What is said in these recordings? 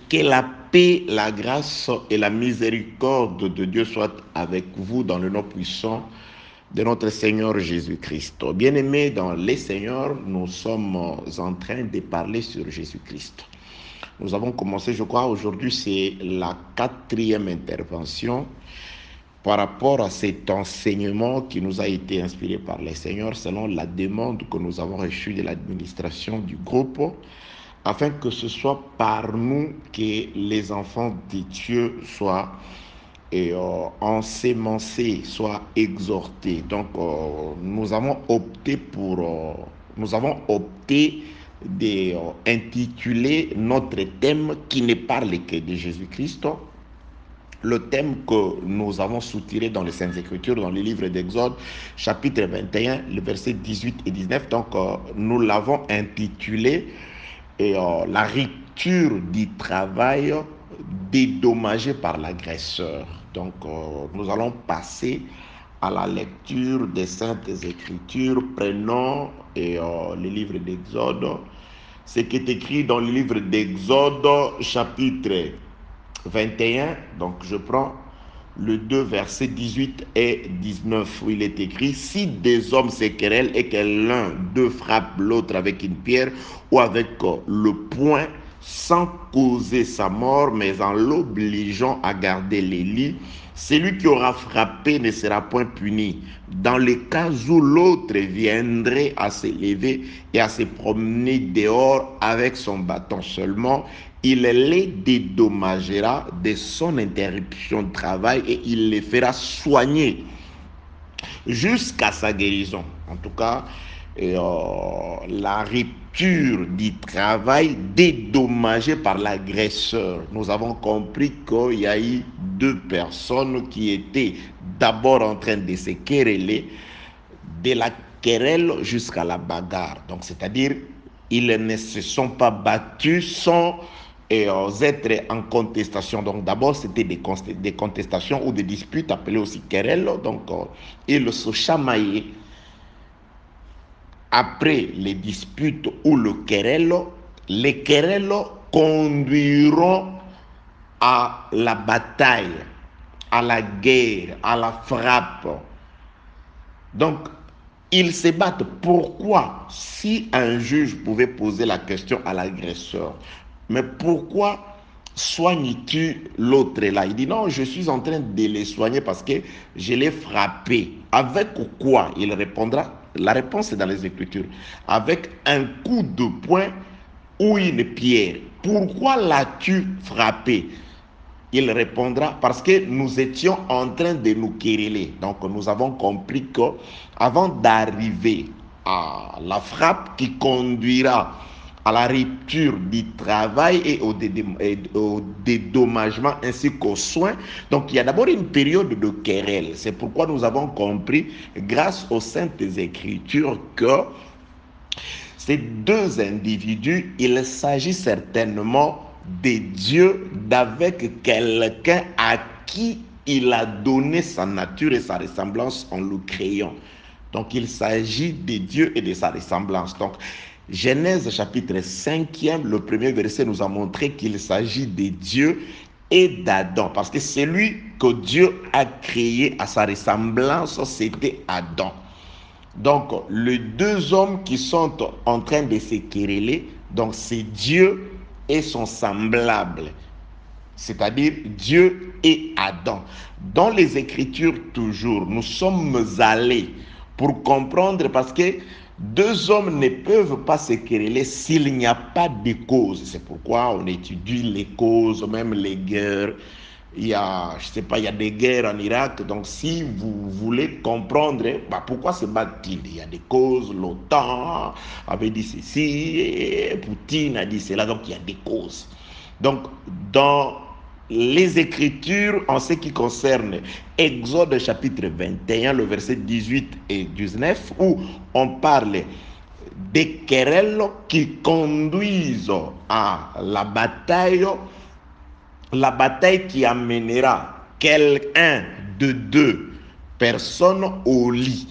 Que la paix, la grâce et la miséricorde de Dieu soient avec vous dans le nom puissant de notre Seigneur Jésus-Christ. Bien-aimés dans les Seigneurs, nous sommes en train de parler sur Jésus-Christ. Nous avons commencé, je crois, aujourd'hui, c'est la 4e intervention par rapport à cet enseignement qui nous a été inspiré par les Seigneurs selon la demande que nous avons reçue de l'administration du groupe, afin que ce soit par nous que les enfants de Dieu soient ensémencés, soient exhortés. Donc, nous avons opté d'intituler notre thème qui ne parle que de Jésus-Christ. Le thème que nous avons soutiré dans les Saintes Écritures, dans le livre d'Exode, chapitre 21, le verset 18 et 19. Donc, nous l'avons intitulé la rupture du travail dédommagé par l'agresseur. Donc, nous allons passer à la lecture des Saintes Écritures. Prenons le livre d'Exode. Ce qui est écrit dans le livre d'Exode, chapitre 21. Donc, je prends le 2, versets 18 et 19, où il est écrit: si des hommes se querellent et que l'un d'eux frappe l'autre avec une pierre ou avec le poing, sans causer sa mort, mais en l'obligeant à garder les lits, celui qui aura frappé ne sera point puni. Dans le cas où l'autre viendrait à se lever et à se promener dehors avec son bâton seulement, il les dédommagera de son interruption de travail et il les fera soigner jusqu'à sa guérison. En tout cas, la rupture du travail dédommagée par l'agresseur. Nous avons compris qu'il y a eu 2 personnes qui étaient d'abord en train de se quereller, de la querelle jusqu'à la bagarre. Donc, c'est-à-dire, ils ne se sont pas battus sans être en contestation. Donc, d'abord, c'était des contestations ou des disputes appelées aussi querelles. Donc, ils se chamaillaient. Après les disputes ou les querelles conduiront à la bataille, à la guerre, à la frappe. Donc, ils se battent. Pourquoi? Si un juge pouvait poser la question à l'agresseur, mais pourquoi soignes-tu l'autre là? Il dit non, je suis en train de les soigner parce que je l'ai frappé. Avec quoi? Il répondra. La réponse est dans les Écritures. Avec un coup de poing ou une pierre. Pourquoi l'as-tu frappé? Il répondra parce que nous étions en train de nous quereller. Donc nous avons compris que avant d'arriver à la frappe qui conduira à la rupture du travail et au dédommagement ainsi qu'aux soins, donc il y a d'abord une période de querelle. C'est pourquoi nous avons compris, grâce aux Saintes Écritures, que ces 2 individus, il s'agit certainement de Dieu, d'avec quelqu'un à qui il a donné sa nature et sa ressemblance en le créant. Donc il s'agit de Dieu et de sa ressemblance. Donc Genèse chapitre 5e, le premier verset nous a montré qu'il s'agit de Dieu et d'Adam. Parce que celui que Dieu a créé à sa ressemblance, c'était Adam. Donc, les 2 hommes qui sont en train de se quereller, donc c'est Dieu et son semblable, c'est-à-dire Dieu et Adam. Dans les Écritures, toujours, nous sommes allés pour comprendre, parce que 2 hommes ne peuvent pas se quereller s'il n'y a pas de cause. C'est pourquoi on étudie les causes, même les guerres. Il y a, je sais pas, il y a des guerres en Irak. Donc, si vous voulez comprendre, pourquoi se battent-ils? Il y a des causes. L'OTAN avait dit ceci, Poutine a dit cela. Donc, il y a des causes. Donc, dans les Écritures, en ce qui concerne Exode chapitre 21, le verset 18 et 19, où on parle des querelles qui conduisent à la bataille qui amènera quelqu'un de 2 personnes au lit.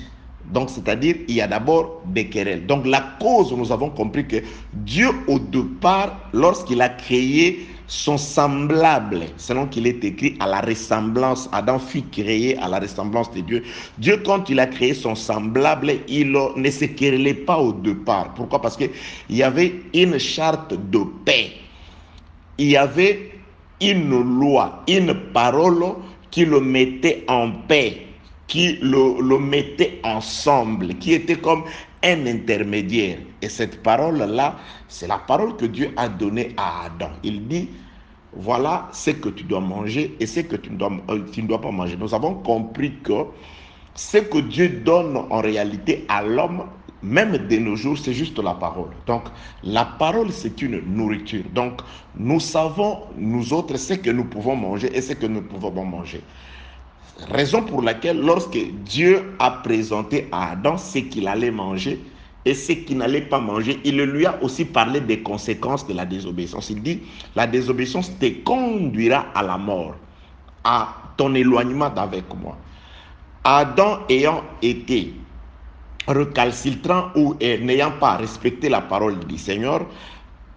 Donc, c'est-à-dire, il y a d'abord des querelles. Donc, la cause, nous avons compris que Dieu, au départ, lorsqu'il a créé sont semblables, selon qu'il est écrit, à la ressemblance. Adam fut créé à la ressemblance de Dieu. Dieu, quand il a créé son semblable, il ne se querellait pas au départ. Pourquoi? Parce qu'il y avait une charte de paix. Il y avait une loi, une parole qui le mettait en paix, qui le mettait ensemble, qui était comme un intermédiaire. Et cette parole-là, c'est la parole que Dieu a donnée à Adam. Il dit, voilà ce que tu dois manger et ce que tu ne dois pas manger. Nous avons compris que ce que Dieu donne en réalité à l'homme, même de nos jours, c'est juste la parole. Donc, la parole, c'est une nourriture. Donc, nous savons, nous autres, ce que nous pouvons manger et ce que nous ne pouvons pas manger. Raison pour laquelle, lorsque Dieu a présenté à Adam ce qu'il allait manger et ce qu'il n'allait pas manger, il lui a aussi parlé des conséquences de la désobéissance. Il dit, la désobéissance te conduira à la mort, à ton éloignement d'avec moi. Adam ayant été recalcitrant ou n'ayant pas respecté la parole du Seigneur,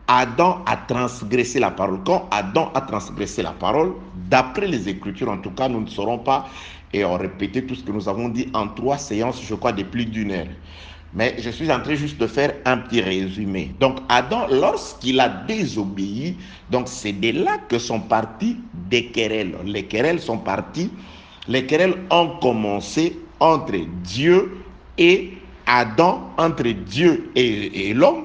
Adam a transgressé la parole. Quand Adam a transgressé la parole, d'après les Écritures, en tout cas, nous ne saurons pas et on répétait tout ce que nous avons dit en 3 séances, je crois, de plus d'1 heure. Mais je suis en train juste de faire un petit résumé. Donc Adam, lorsqu'il a désobéi, donc c'est de là que sont partis des querelles. Les querelles sont parties, les querelles ont commencé entre Dieu et Adam, entre Dieu et l'homme.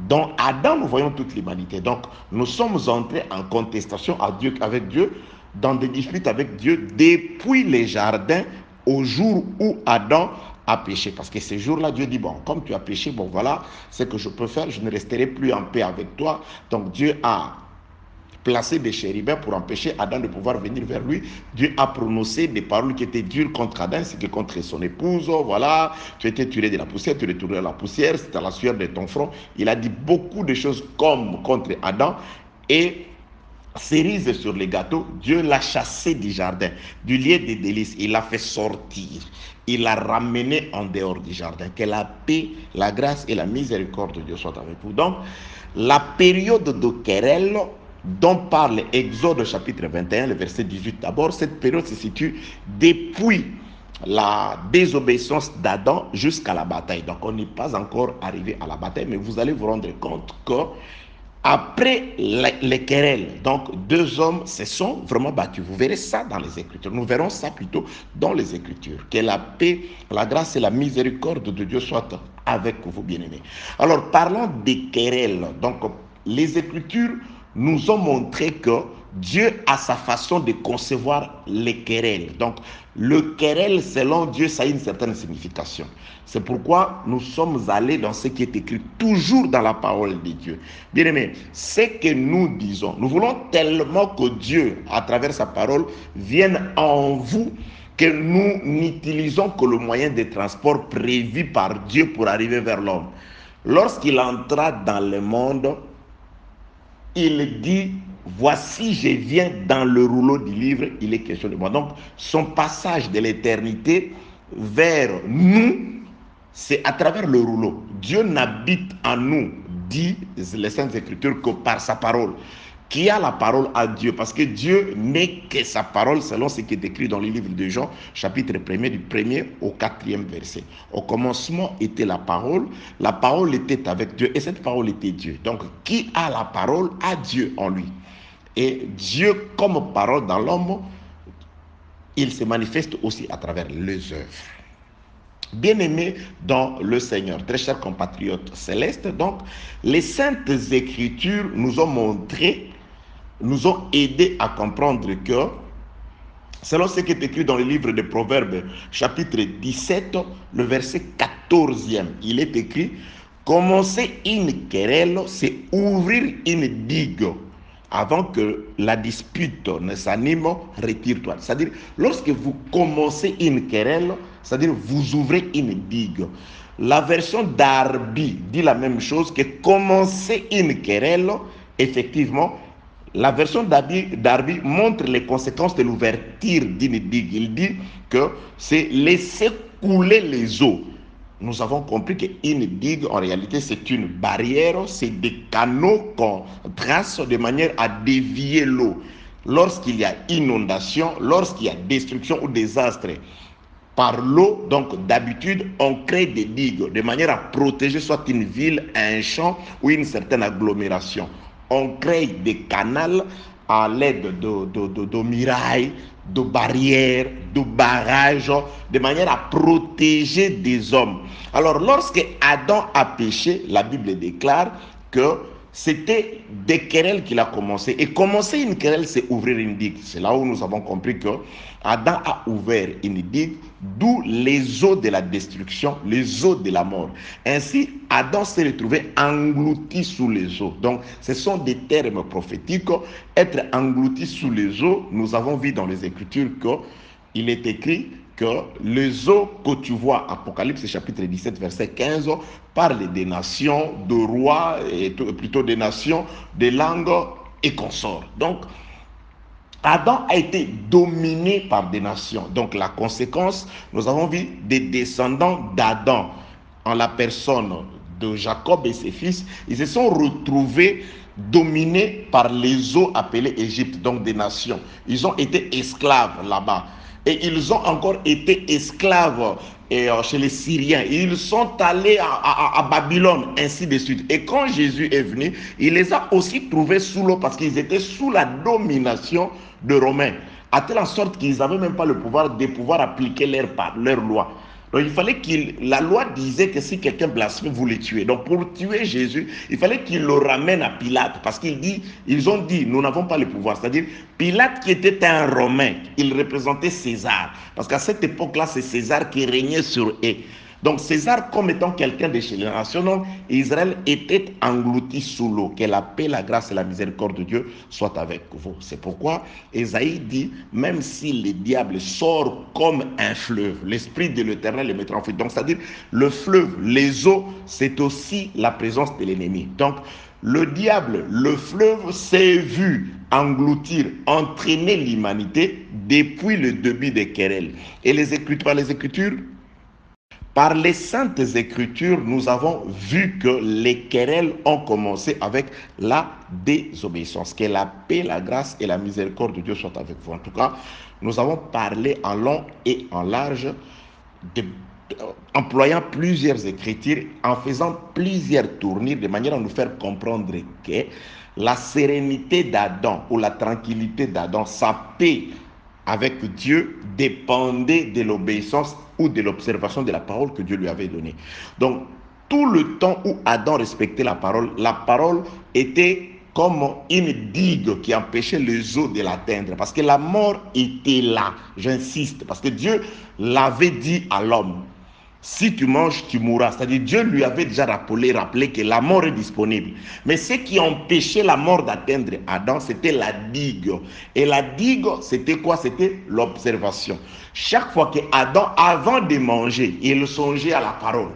Dans Adam, nous voyons toute l'humanité. Donc, nous sommes entrés en contestation avec Dieu, dans des disputes avec Dieu, depuis les jardins, au jour où Adam a péché. Parce que ce jour-là, Dieu dit, bon, comme tu as péché, bon, voilà ce que je peux faire, je ne resterai plus en paix avec toi. Donc, Dieu a placé des chérubins pour empêcher Adam de pouvoir venir vers lui. Dieu a prononcé des paroles qui étaient dures contre Adam, c'est que contre son épouse, voilà, tu étais tiré de la poussière, tu retourneras à la poussière, c'est à la sueur de ton front. Il a dit beaucoup de choses comme contre Adam et cerise sur les gâteaux, Dieu l'a chassé du jardin, du lieu des délices, il l'a fait sortir, il l'a ramené en dehors du jardin. Que la paix, la grâce et la miséricorde de Dieu soient avec vous. Donc, la période de querelle dont parle Exode chapitre 21, le verset 18 d'abord, cette période se situe depuis la désobéissance d'Adam jusqu'à la bataille. Donc on n'est pas encore arrivé à la bataille, mais vous allez vous rendre compte que après les querelles, donc 2 hommes se sont vraiment battus. Vous verrez ça dans les Écritures. Nous verrons ça plutôt dans les Écritures. Que la paix, la grâce et la miséricorde de Dieu soient avec vous, bien-aimés. Alors parlons des querelles. Donc les Écritures nous ont montré que Dieu a sa façon de concevoir les querelles. Donc, le querelle, selon Dieu, ça a une certaine signification. C'est pourquoi nous sommes allés dans ce qui est écrit toujours dans la parole de Dieu. Bien aimé, ce que nous disons, nous voulons tellement que Dieu, à travers sa parole, vienne en vous, que nous n'utilisons que le moyen de transport prévu par Dieu pour arriver vers l'homme. Lorsqu'il entra dans le monde, il dit, voici je viens dans le rouleau du livre, il est question de moi. Donc son passage de l'éternité vers nous, c'est à travers le rouleau. Dieu n'habite en nous, dit les Saintes Écritures, que par sa parole. Qui a la parole à Dieu? Parce que Dieu n'est que sa parole, selon ce qui est écrit dans le livre de Jean, chapitre 1er, du 1er au 4e verset. Au commencement était la parole était avec Dieu, et cette parole était Dieu. Donc, qui a la parole a Dieu en lui. Et Dieu, comme parole dans l'homme, il se manifeste aussi à travers les œuvres. Bien-aimés dans le Seigneur, très chers compatriotes célestes, donc, les Saintes Écritures nous ont montré, nous ont aidé à comprendre que, selon ce qui est écrit dans le livre de Proverbes, chapitre 17, le verset 14e, il est écrit, commencer une querelle, c'est ouvrir une digue. Avant que la dispute ne s'anime, retire-toi. C'est-à-dire, lorsque vous commencez une querelle, c'est-à-dire vous ouvrez une digue. La version d'Arbi dit la même chose, que commencer une querelle, effectivement, la version d'Arbi montre les conséquences de l'ouverture d'une digue. Il dit que c'est laisser couler les eaux. nous avons compris qu'une digue, en réalité, c'est une barrière, c'est des canaux qu'on trace de manière à dévier l'eau. Lorsqu'il y a inondation, lorsqu'il y a destruction ou désastre par l'eau, donc d'habitude, on crée des digues de manière à protéger soit une ville, un champ ou une certaine agglomération. On crée des canaux à l'aide de murailles, de barrières, de barrages, de manière à protéger des hommes. Alors, lorsque Adam a péché, la Bible déclare que c'était des querelles qu'il a commencé. Et commencer une querelle, c'est ouvrir une digue. C'est là où nous avons compris que Adam a ouvert une digue, d'où les eaux de la destruction, les eaux de la mort. Ainsi, Adam s'est retrouvé englouti sous les eaux. Donc, ce sont des termes prophétiques. Être englouti sous les eaux, nous avons vu dans les Écritures qu'il est écrit que les eaux que tu vois, Apocalypse chapitre 17, verset 15, parlent des nations, de rois, et plutôt des nations, des langues et consorts. Donc, Adam a été dominé par des nations. Donc, la conséquence, nous avons vu des descendants d'Adam, en la personne de Jacob et ses fils, ils se sont retrouvés dominés par les eaux appelées Égypte, donc des nations. Ils ont été esclaves là-bas. Et ils ont encore été esclaves chez les Syriens. Ils sont allés à Babylone, ainsi de suite. Et quand Jésus est venu, il les a aussi trouvés sous l'eau parce qu'ils étaient sous la domination de Romains. À telle sorte qu'ils n'avaient même pas le pouvoir de pouvoir appliquer leur loi. Donc il fallait la loi disait que si quelqu'un blasphème, vous le tuez. Donc pour tuer Jésus, il fallait qu'il le ramène à Pilate parce ils ont dit, nous n'avons pas le pouvoir. C'est-à-dire, Pilate qui était un Romain, il représentait César. Parce qu'à cette époque-là, c'est César qui régnait sur eux. Donc César, comme étant quelqu'un de chez les nations, Israël était englouti sous l'eau. Que la paix, la grâce et la miséricorde de Dieu soient avec vous. C'est pourquoi Ésaïe dit, même si le diable sort comme un fleuve, l'Esprit de l'Éternel le mettra en fuite. Donc c'est-à-dire, le fleuve, les eaux, c'est aussi la présence de l'ennemi. Donc le diable, le fleuve s'est vu engloutir, entraîner l'humanité depuis le début des querelles. Et par les Écritures, par les saintes écritures, nous avons vu que les querelles ont commencé avec la désobéissance. Que la paix, la grâce et la miséricorde de Dieu soient avec vous. En tout cas, nous avons parlé en long et en large, employant plusieurs écritures, en faisant plusieurs tournures, de manière à nous faire comprendre que la sérénité d'Adam ou la tranquillité d'Adam, sa paix avec Dieu dépendait de l'obéissance ou de l'observation de la parole que Dieu lui avait donnée. Donc, tout le temps où Adam respectait la parole était comme une digue qui empêchait les eaux de l'atteindre. Parce que la mort était là, j'insiste, parce que Dieu l'avait dit à l'homme. Si tu manges, tu mourras. C'est-à-dire Dieu lui avait déjà rappelé que la mort est disponible. Mais ce qui empêchait la mort d'atteindre Adam, c'était la digue. Et la digue, c'était quoi? C'était l'observation. Chaque fois que Adam, avant de manger, il songeait à la parole.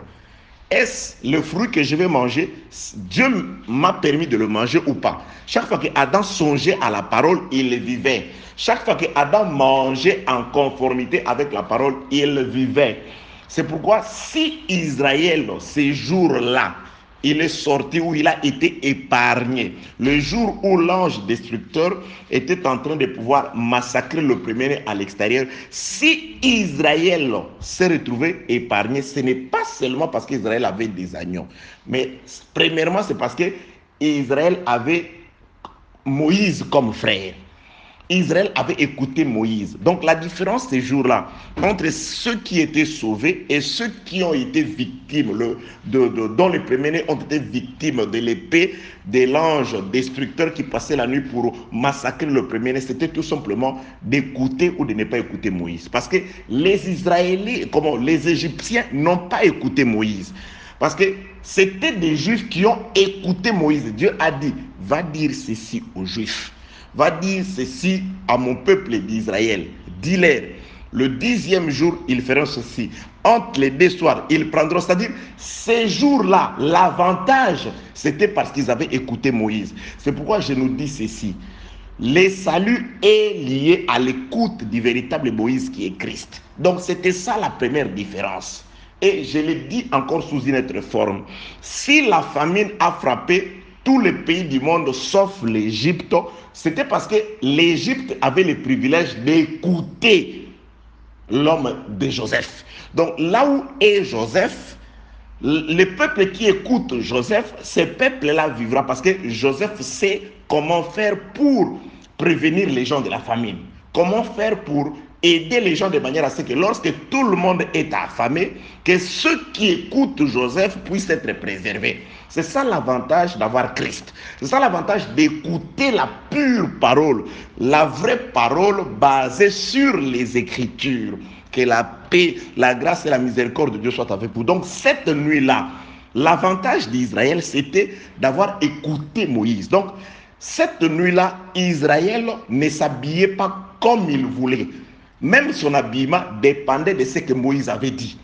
Est-ce le fruit que je vais manger? Dieu m'a permis de le manger ou pas? Chaque fois que Adam songeait à la parole, il vivait. Chaque fois que Adam mangeait en conformité avec la parole, il vivait. C'est pourquoi si Israël, ces jours-là, il est sorti où il a été épargné, le jour où l'ange destructeur était en train de pouvoir massacrer le premier-né à l'extérieur, si Israël s'est retrouvé épargné, ce n'est pas seulement parce qu'Israël avait des agneaux, mais premièrement c'est parce qu'Israël avait Moïse comme frère. Israël avait écouté Moïse. Donc la différence ces jours-là entre ceux qui étaient sauvés et ceux qui ont été victimes, dont les premiers-nés ont été victimes de l'épée de l'ange destructeur qui passait la nuit pour massacrer le premier-né, c'était tout simplement d'écouter ou de ne pas écouter Moïse. Parce que les Israéliens, les Égyptiens n'ont pas écouté Moïse. Parce que c'était des Juifs qui ont écouté Moïse. Dieu a dit, va dire ceci aux Juifs. Va dire ceci à mon peuple d'Israël. Dis-leur, le 10e jour, ils feront ceci. Entre les 2 soirs, ils prendront. C'est-à-dire, ces jours-là, l'avantage, c'était parce qu'ils avaient écouté Moïse. C'est pourquoi je nous dis ceci. Le salut est lié à l'écoute du véritable Moïse qui est Christ. Donc, c'était ça la première différence. Et je le dis encore sous une autre forme. Si la famine a frappé tous les pays du monde sauf l'Égypte, c'était parce que l'Égypte avait le privilège d'écouter l'homme de Joseph. Donc là où est Joseph, le peuple qui écoute Joseph, ce peuple-là vivra parce que Joseph sait comment faire pour prévenir les gens de la famine. Comment faire pour aider les gens de manière à ce que lorsque tout le monde est affamé, que ceux qui écoutent Joseph puissent être préservés. C'est ça l'avantage d'avoir Christ. C'est ça l'avantage d'écouter la pure parole, la vraie parole basée sur les Écritures. Que la paix, la grâce et la miséricorde de Dieu soient avec vous. Donc cette nuit-là, l'avantage d'Israël, c'était d'avoir écouté Moïse. Donc cette nuit-là, Israël ne s'habillait pas comme il voulait. Même son habillement dépendait de ce que Moïse avait dit.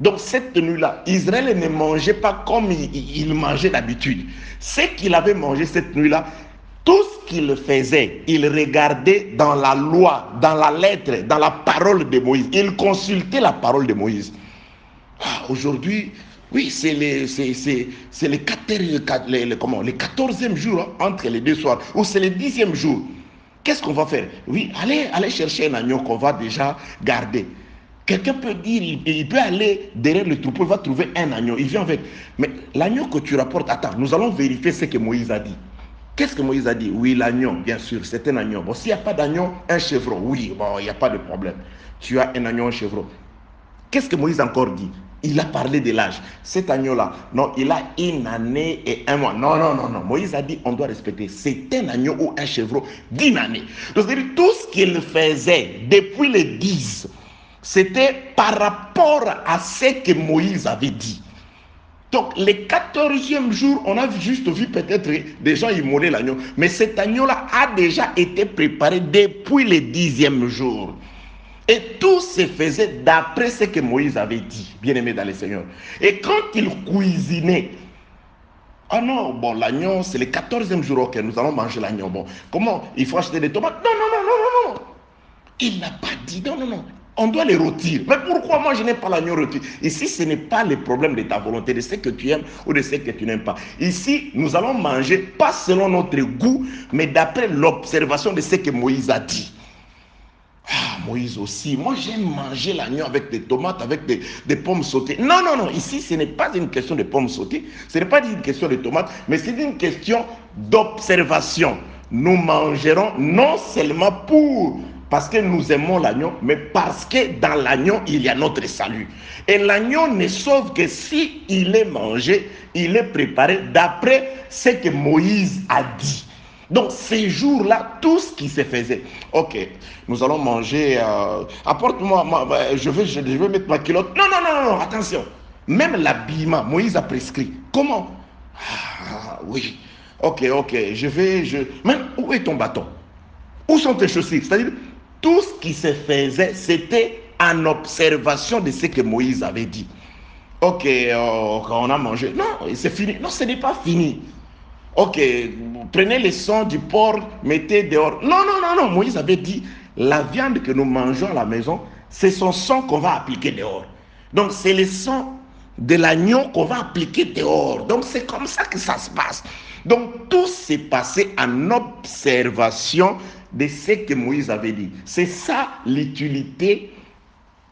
Donc cette nuit-là, Israël ne mangeait pas comme il mangeait d'habitude. Ce qu'il avait mangé cette nuit-là, tout ce qu'il faisait, il regardait dans la loi, dans la lettre, dans la parole de Moïse. Il consultait la parole de Moïse. Aujourd'hui, oui, c'est le 14e jour entre les deux soirs, ou c'est le 10e jour. Qu'est-ce qu'on va faire? Oui, allez chercher un agneau qu'on va déjà garder. Quelqu'un peut dire, il peut aller derrière le troupeau, il va trouver un agneau, il vient avec. Mais l'agneau que tu rapportes, attends, nous allons vérifier ce que Moïse a dit. Qu'est-ce que Moïse a dit? Oui, l'agneau, bien sûr, c'est un agneau. Bon, s'il n'y a pas d'agneau, un chevreau. Oui, bon, il n'y a pas de problème. Tu as un agneau, un chevreau. Qu'est-ce que Moïse a encore dit? Il a parlé de l'âge. Cet agneau-là, non, il a 1 année et 1 mois. Non. Moïse a dit, on doit respecter. C'est un agneau ou un chevreau d'1 année. Donc, c'est-à-dire, tout ce qu'il faisait depuis le 10, c'était par rapport à ce que Moïse avait dit. Donc, le 14e jour, on a juste vu peut-être des gens immoler l'agneau. Mais cet agneau-là a déjà été préparé depuis le 10e jour. Et tout se faisait d'après ce que Moïse avait dit, bien-aimé dans le Seigneur. Et quand il cuisinait, ah non, bon, l'agneau, c'est le 14e jour, ok, nous allons manger l'agneau. Bon, comment? Il faut acheter des tomates? Non. Il n'a pas dit, non. On doit les rôtir. Mais pourquoi moi je n'ai pas l'agneau rôti? Ici, ce n'est pas le problème de ta volonté, de ce que tu aimes ou de ce que tu n'aimes pas. Ici, nous allons manger pas selon notre goût, mais d'après l'observation de ce que Moïse a dit. Ah, Moïse aussi. Moi, j'aime manger l'agneau avec des tomates, avec des pommes sautées. Non. Ici, ce n'est pas une question de pommes sautées. Ce n'est pas une question de tomates, mais c'est une question d'observation. Nous mangerons non seulement parce que nous aimons l'agneau, mais parce que dans l'agneau, il y a notre salut. Et l'agneau ne sauve que si il est mangé, il est préparé d'après ce que Moïse a dit. Donc, ces jours-là, tout ce qui se faisait. Ok, nous allons manger. Apporte-moi, je vais mettre ma culotte. Non, attention. Même l'habillement, Moïse a prescrit. Comment? Oui. Ok, Mais où est ton bâton? Où sont tes chaussures? C'est-à-dire, tout ce qui se faisait, c'était en observation de ce que Moïse avait dit. Ok, on a mangé. Non, c'est fini. Non, ce n'est pas fini. Ok, prenez le sang du porc, mettez dehors. Non. Moïse avait dit, la viande que nous mangeons à la maison, c'est son sang qu'on va appliquer dehors. Donc, c'est le sang de l'agneau qu'on va appliquer dehors. Donc, c'est comme ça que ça se passe. Donc, tout s'est passé en observation de ce que Moïse avait dit. C'est ça l'utilité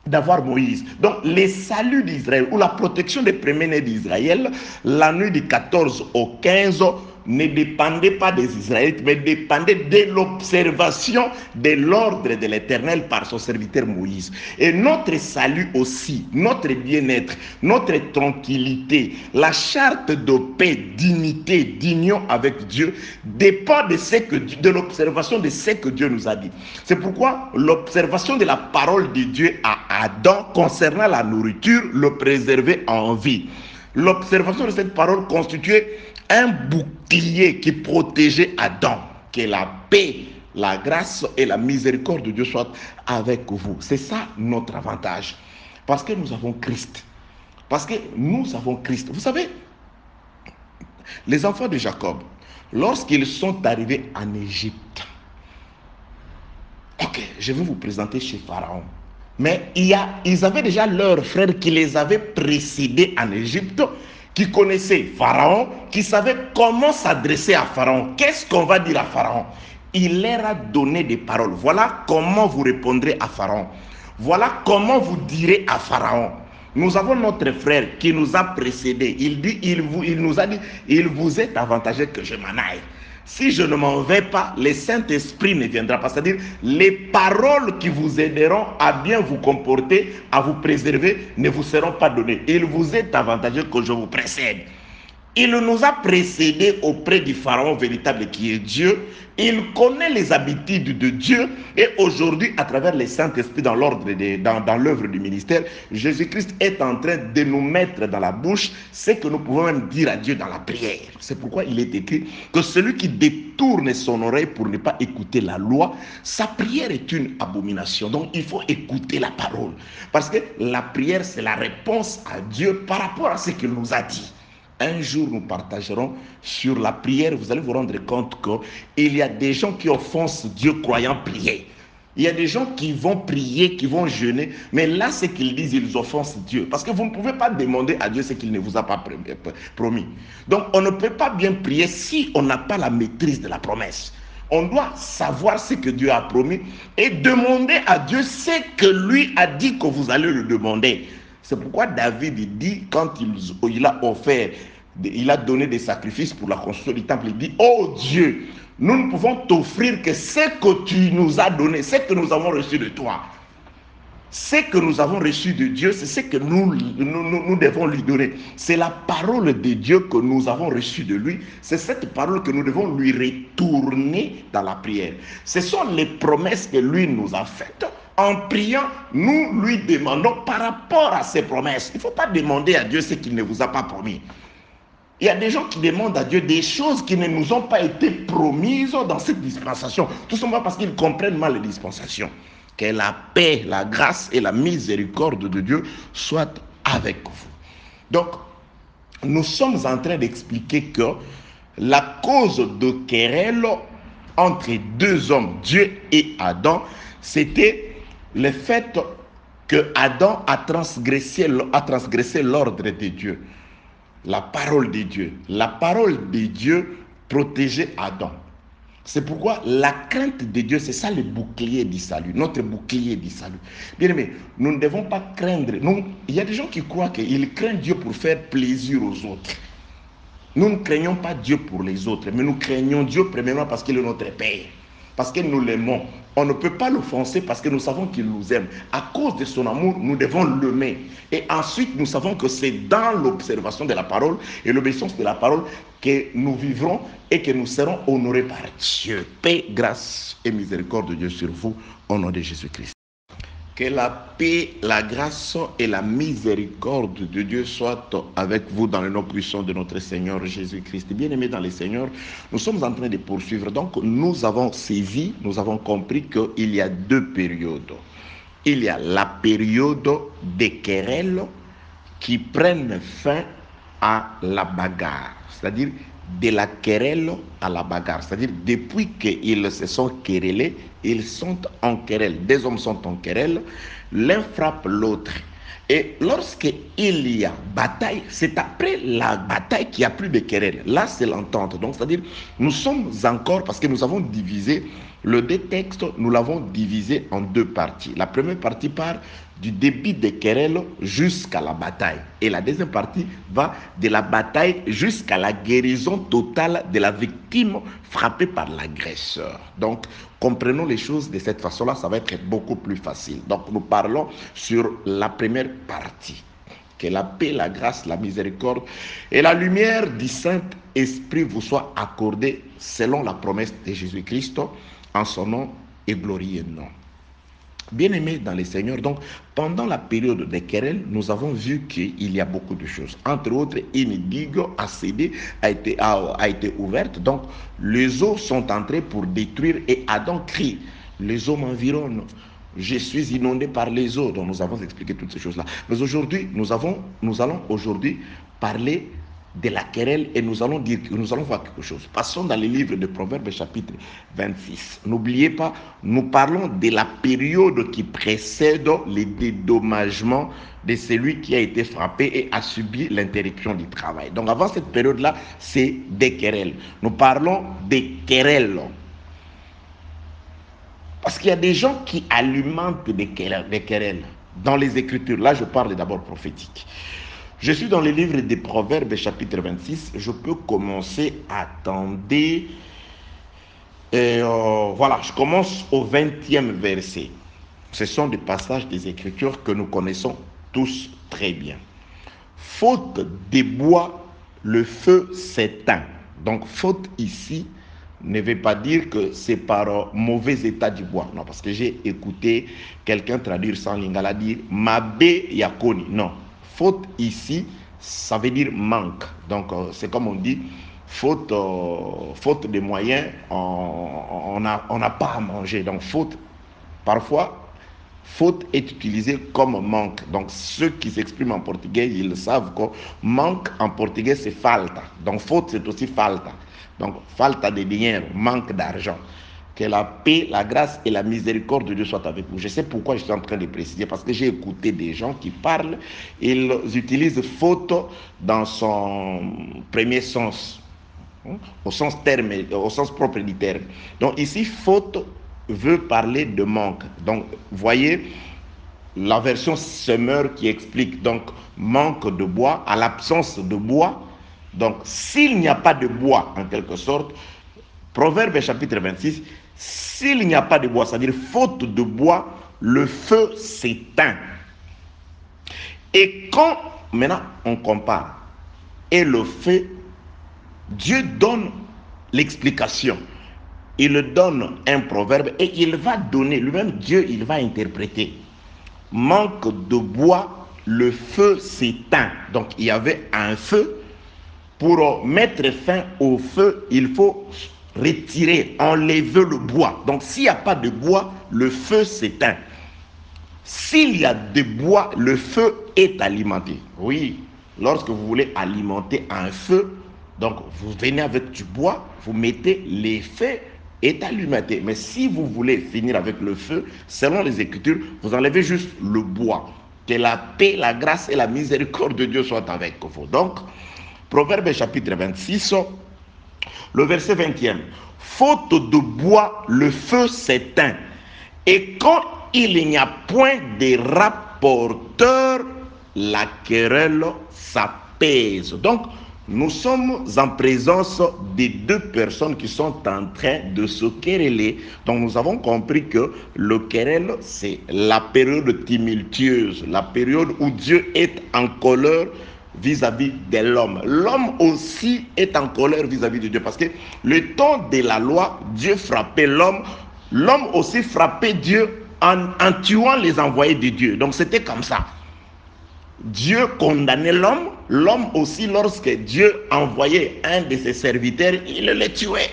d'avoir Moïse. Donc, le salut d'Israël ou la protection des premiers-nés d'Israël, la nuit du 14 au 15, ne dépendait pas des Israélites, mais dépendait de l'observation de l'ordre de l'Éternel par son serviteur Moïse. Et notre salut aussi, notre bien-être, notre tranquillité, la charte de paix, d'unité, d'union avec Dieu dépend de l'observation de ce que Dieu nous a dit. C'est pourquoi l'observation de la parole de Dieu à Adam concernant la nourriture le préservait en vie. L'observation de cette parole constituait un bouclier qui protégeait Adam. Que la paix, la grâce et la miséricorde de Dieu soient avec vous. C'est ça notre avantage. Parce que nous avons Christ. Vous savez, les enfants de Jacob, lorsqu'ils sont arrivés en Égypte, ok, je vais vous présenter chez Pharaon. Mais ils avaient déjà leurs frères qui les avaient précédés en Égypte, qui connaissaient Pharaon, qui savaient comment s'adresser à Pharaon. Qu'est-ce qu'on va dire à Pharaon? Il leur a donné des paroles. Voilà comment vous répondrez à Pharaon. Voilà comment vous direz à Pharaon. Nous avons notre frère qui nous a précédés. Il nous a dit, il vous est avantageux que je m'en aille. Si je ne m'en vais pas, le Saint-Esprit ne viendra pas. C'est-à-dire, les paroles qui vous aideront à bien vous comporter, à vous préserver, ne vous seront pas données. Il vous est avantageux que je vous précède. Il nous a précédés auprès du Pharaon véritable qui est Dieu. Il connaît les habitudes de Dieu. Et aujourd'hui, à travers le Saint-Esprit dans l'œuvre du ministère, Jésus-Christ est en train de nous mettre dans la bouche ce que nous pouvons même dire à Dieu dans la prière. C'est pourquoi il est écrit que celui qui détourne son oreille pour ne pas écouter la loi, sa prière est une abomination. Donc il faut écouter la parole. Parce que la prière, c'est la réponse à Dieu par rapport à ce qu'il nous a dit. Un jour, nous partagerons sur la prière. Vous allez vous rendre compte qu'il y a des gens qui offensent Dieu croyant prier. Il y a des gens qui vont prier, qui vont jeûner, mais là, ce qu'ils disent, ils offensent Dieu. Parce que vous ne pouvez pas demander à Dieu ce qu'il ne vous a pas promis. Donc, on ne peut pas bien prier si on n'a pas la maîtrise de la promesse. On doit savoir ce que Dieu a promis et demander à Dieu ce que lui a dit que vous allez le demander. C'est pourquoi David dit, quand il a offert, il a donné des sacrifices pour la construction du temple, il dit, oh Dieu, nous ne pouvons t'offrir que ce que tu nous as donné, ce que nous avons reçu de toi. Ce que nous avons reçu de Dieu, c'est ce que nous devons lui donner. C'est la parole de Dieu que nous avons reçue de lui. C'est cette parole que nous devons lui retourner dans la prière. Ce sont les promesses que lui nous a faites. En priant, nous lui demandons par rapport à ses promesses. Il ne faut pas demander à Dieu ce qu'il ne vous a pas promis. Il y a des gens qui demandent à Dieu des choses qui ne nous ont pas été promises dans cette dispensation. Tout simplement parce qu'ils comprennent mal les dispensations. Que la paix, la grâce et la miséricorde de Dieu soient avec vous. Donc, nous sommes en train d'expliquer que la cause de querelle entre deux hommes, Dieu et Adam, c'était le fait que Adam a transgressé l'ordre de Dieu. La parole de Dieu. La parole de Dieu protégeait Adam. C'est pourquoi la crainte de Dieu, c'est ça le bouclier du salut, notre bouclier du salut. Bien aimé, nous ne devons pas craindre. Il y a des gens qui croient qu'ils craignent Dieu pour faire plaisir aux autres. Nous ne craignons pas Dieu pour les autres, mais nous craignons Dieu premièrement parce qu'il est notre Père, parce que nous l'aimons. On ne peut pas l'offenser parce que nous savons qu'il nous aime. À cause de son amour, nous devons l'aimer. Et ensuite, nous savons que c'est dans l'observation de la parole et l'obéissance de la parole que nous vivrons et que nous serons honorés par Dieu. Paix, grâce et miséricorde de Dieu sur vous, au nom de Jésus-Christ. Que la paix, la grâce et la miséricorde de Dieu soient avec vous dans le nom puissant de notre Seigneur Jésus-Christ. Bien-aimés dans le Seigneur, nous sommes en train de poursuivre. Donc, nous avons saisi, nous avons compris qu'il y a deux périodes. Il y a la période des querelles qui prennent fin à la bagarre. C'est-à-dire de la querelle à la bagarre. C'est-à-dire depuis qu'ils se sont querellés, ils sont en querelle. Deux hommes sont en querelle, l'un frappe l'autre. Et lorsqu'il y a bataille, c'est après la bataille qu'il n'y a plus de querelle. Là, c'est l'entente. Donc, c'est-à-dire, nous sommes encore, parce que nous avons divisé le deux textes, nous l'avons divisé en deux parties. La première partie part du début des querelles jusqu'à la bataille. Et la deuxième partie va de la bataille jusqu'à la guérison totale de la victime frappée par l'agresseur. Donc, comprenons les choses de cette façon-là, ça va être beaucoup plus facile. Donc, nous parlons sur la première partie. Que la paix, la grâce, la miséricorde et la lumière du Saint-Esprit vous soient accordées selon la promesse de Jésus-Christ, en son nom et glorieux nom. Bien-aimés dans le Seigneur, donc pendant la période des querelles, nous avons vu qu'il y a beaucoup de choses. Entre autres, une digue a été ouverte, donc les eaux sont entrées pour détruire et Adam crie, les eaux m'environnent. Je suis inondé par les eaux. Donc nous avons expliqué toutes ces choses-là. Mais aujourd'hui, nous allons aujourd'hui parler de la querelle et nous allons voir quelque chose. Passons dans le livre de Proverbes chapitre 26. N'oubliez pas, nous parlons de la période qui précède le dédommagement de celui qui a été frappé et a subi l'interruption du travail. Donc avant cette période-là, c'est des querelles. Nous parlons des querelles. Parce qu'il y a des gens qui alimentent des querelles dans les Écritures. Là, je parle d'abord prophétique. Je suis dans le livre des Proverbes, chapitre 26. Je peux commencer, attendez. Voilà, je commence au 20e verset. Ce sont des passages des Écritures que nous connaissons tous très bien. Faute des bois, le feu s'éteint. Donc, faute ici ne veut pas dire que c'est par mauvais état du bois. Non, parce que j'ai écouté quelqu'un traduire ça en lingala dire Mabe Yakoni. Non. Faute ici, ça veut dire manque. Donc, c'est comme on dit, faute de moyens, on n'a pas à manger. Donc, faute, parfois, faute est utilisée comme manque. Donc, ceux qui s'expriment en portugais, ils savent que manque en portugais, c'est falta. Donc, faute, c'est aussi falta. Donc, falta de dinero, manque d'argent. Que la paix, la grâce et la miséricorde de Dieu soient avec vous. Je sais pourquoi je suis en train de préciser, parce que j'ai écouté des gens qui parlent, ils utilisent faute dans son premier sens, au sens propre du terme. Donc ici, faute veut parler de manque. Donc, voyez la version Semeur qui explique, donc, manque de bois, à l'absence de bois. Donc, s'il n'y a pas de bois, en quelque sorte, Proverbe chapitre 26, s'il n'y a pas de bois, c'est-à-dire faute de bois, le feu s'éteint. Et quand, maintenant, on compare, et le feu, Dieu donne l'explication. Il donne un proverbe et il va donner, lui-même Dieu, il va interpréter. Manque de bois, le feu s'éteint. Donc, il y avait un feu. Pour mettre fin au feu, il faut retirer, enlever le bois. Donc, s'il n'y a pas de bois, le feu s'éteint. S'il y a de bois, le feu est alimenté. Oui, lorsque vous voulez alimenter un feu, donc vous venez avec du bois, vous mettez, le feu est alimenté. Mais si vous voulez finir avec le feu, selon les Écritures, vous enlevez juste le bois. Que la paix, la grâce et la miséricorde de Dieu soient avec vous. Donc, Proverbe chapitre 26, le verset 20e. Faute de bois, le feu s'éteint. Et quand il n'y a point de rapporteur, la querelle s'apaise. Donc, nous sommes en présence de deux personnes qui sont en train de se quereller. Donc, nous avons compris que le querelle, c'est la période tumultueuse, la période où Dieu est en colère vis-à-vis de l'homme. L'homme aussi est en colère vis-à-vis de Dieu, parce que le temps de la loi, Dieu frappait l'homme, l'homme aussi frappait Dieu en tuant les envoyés de Dieu. Donc c'était comme ça. Dieu condamnait l'homme, l'homme aussi, lorsque Dieu envoyait un de ses serviteurs, il le tuait.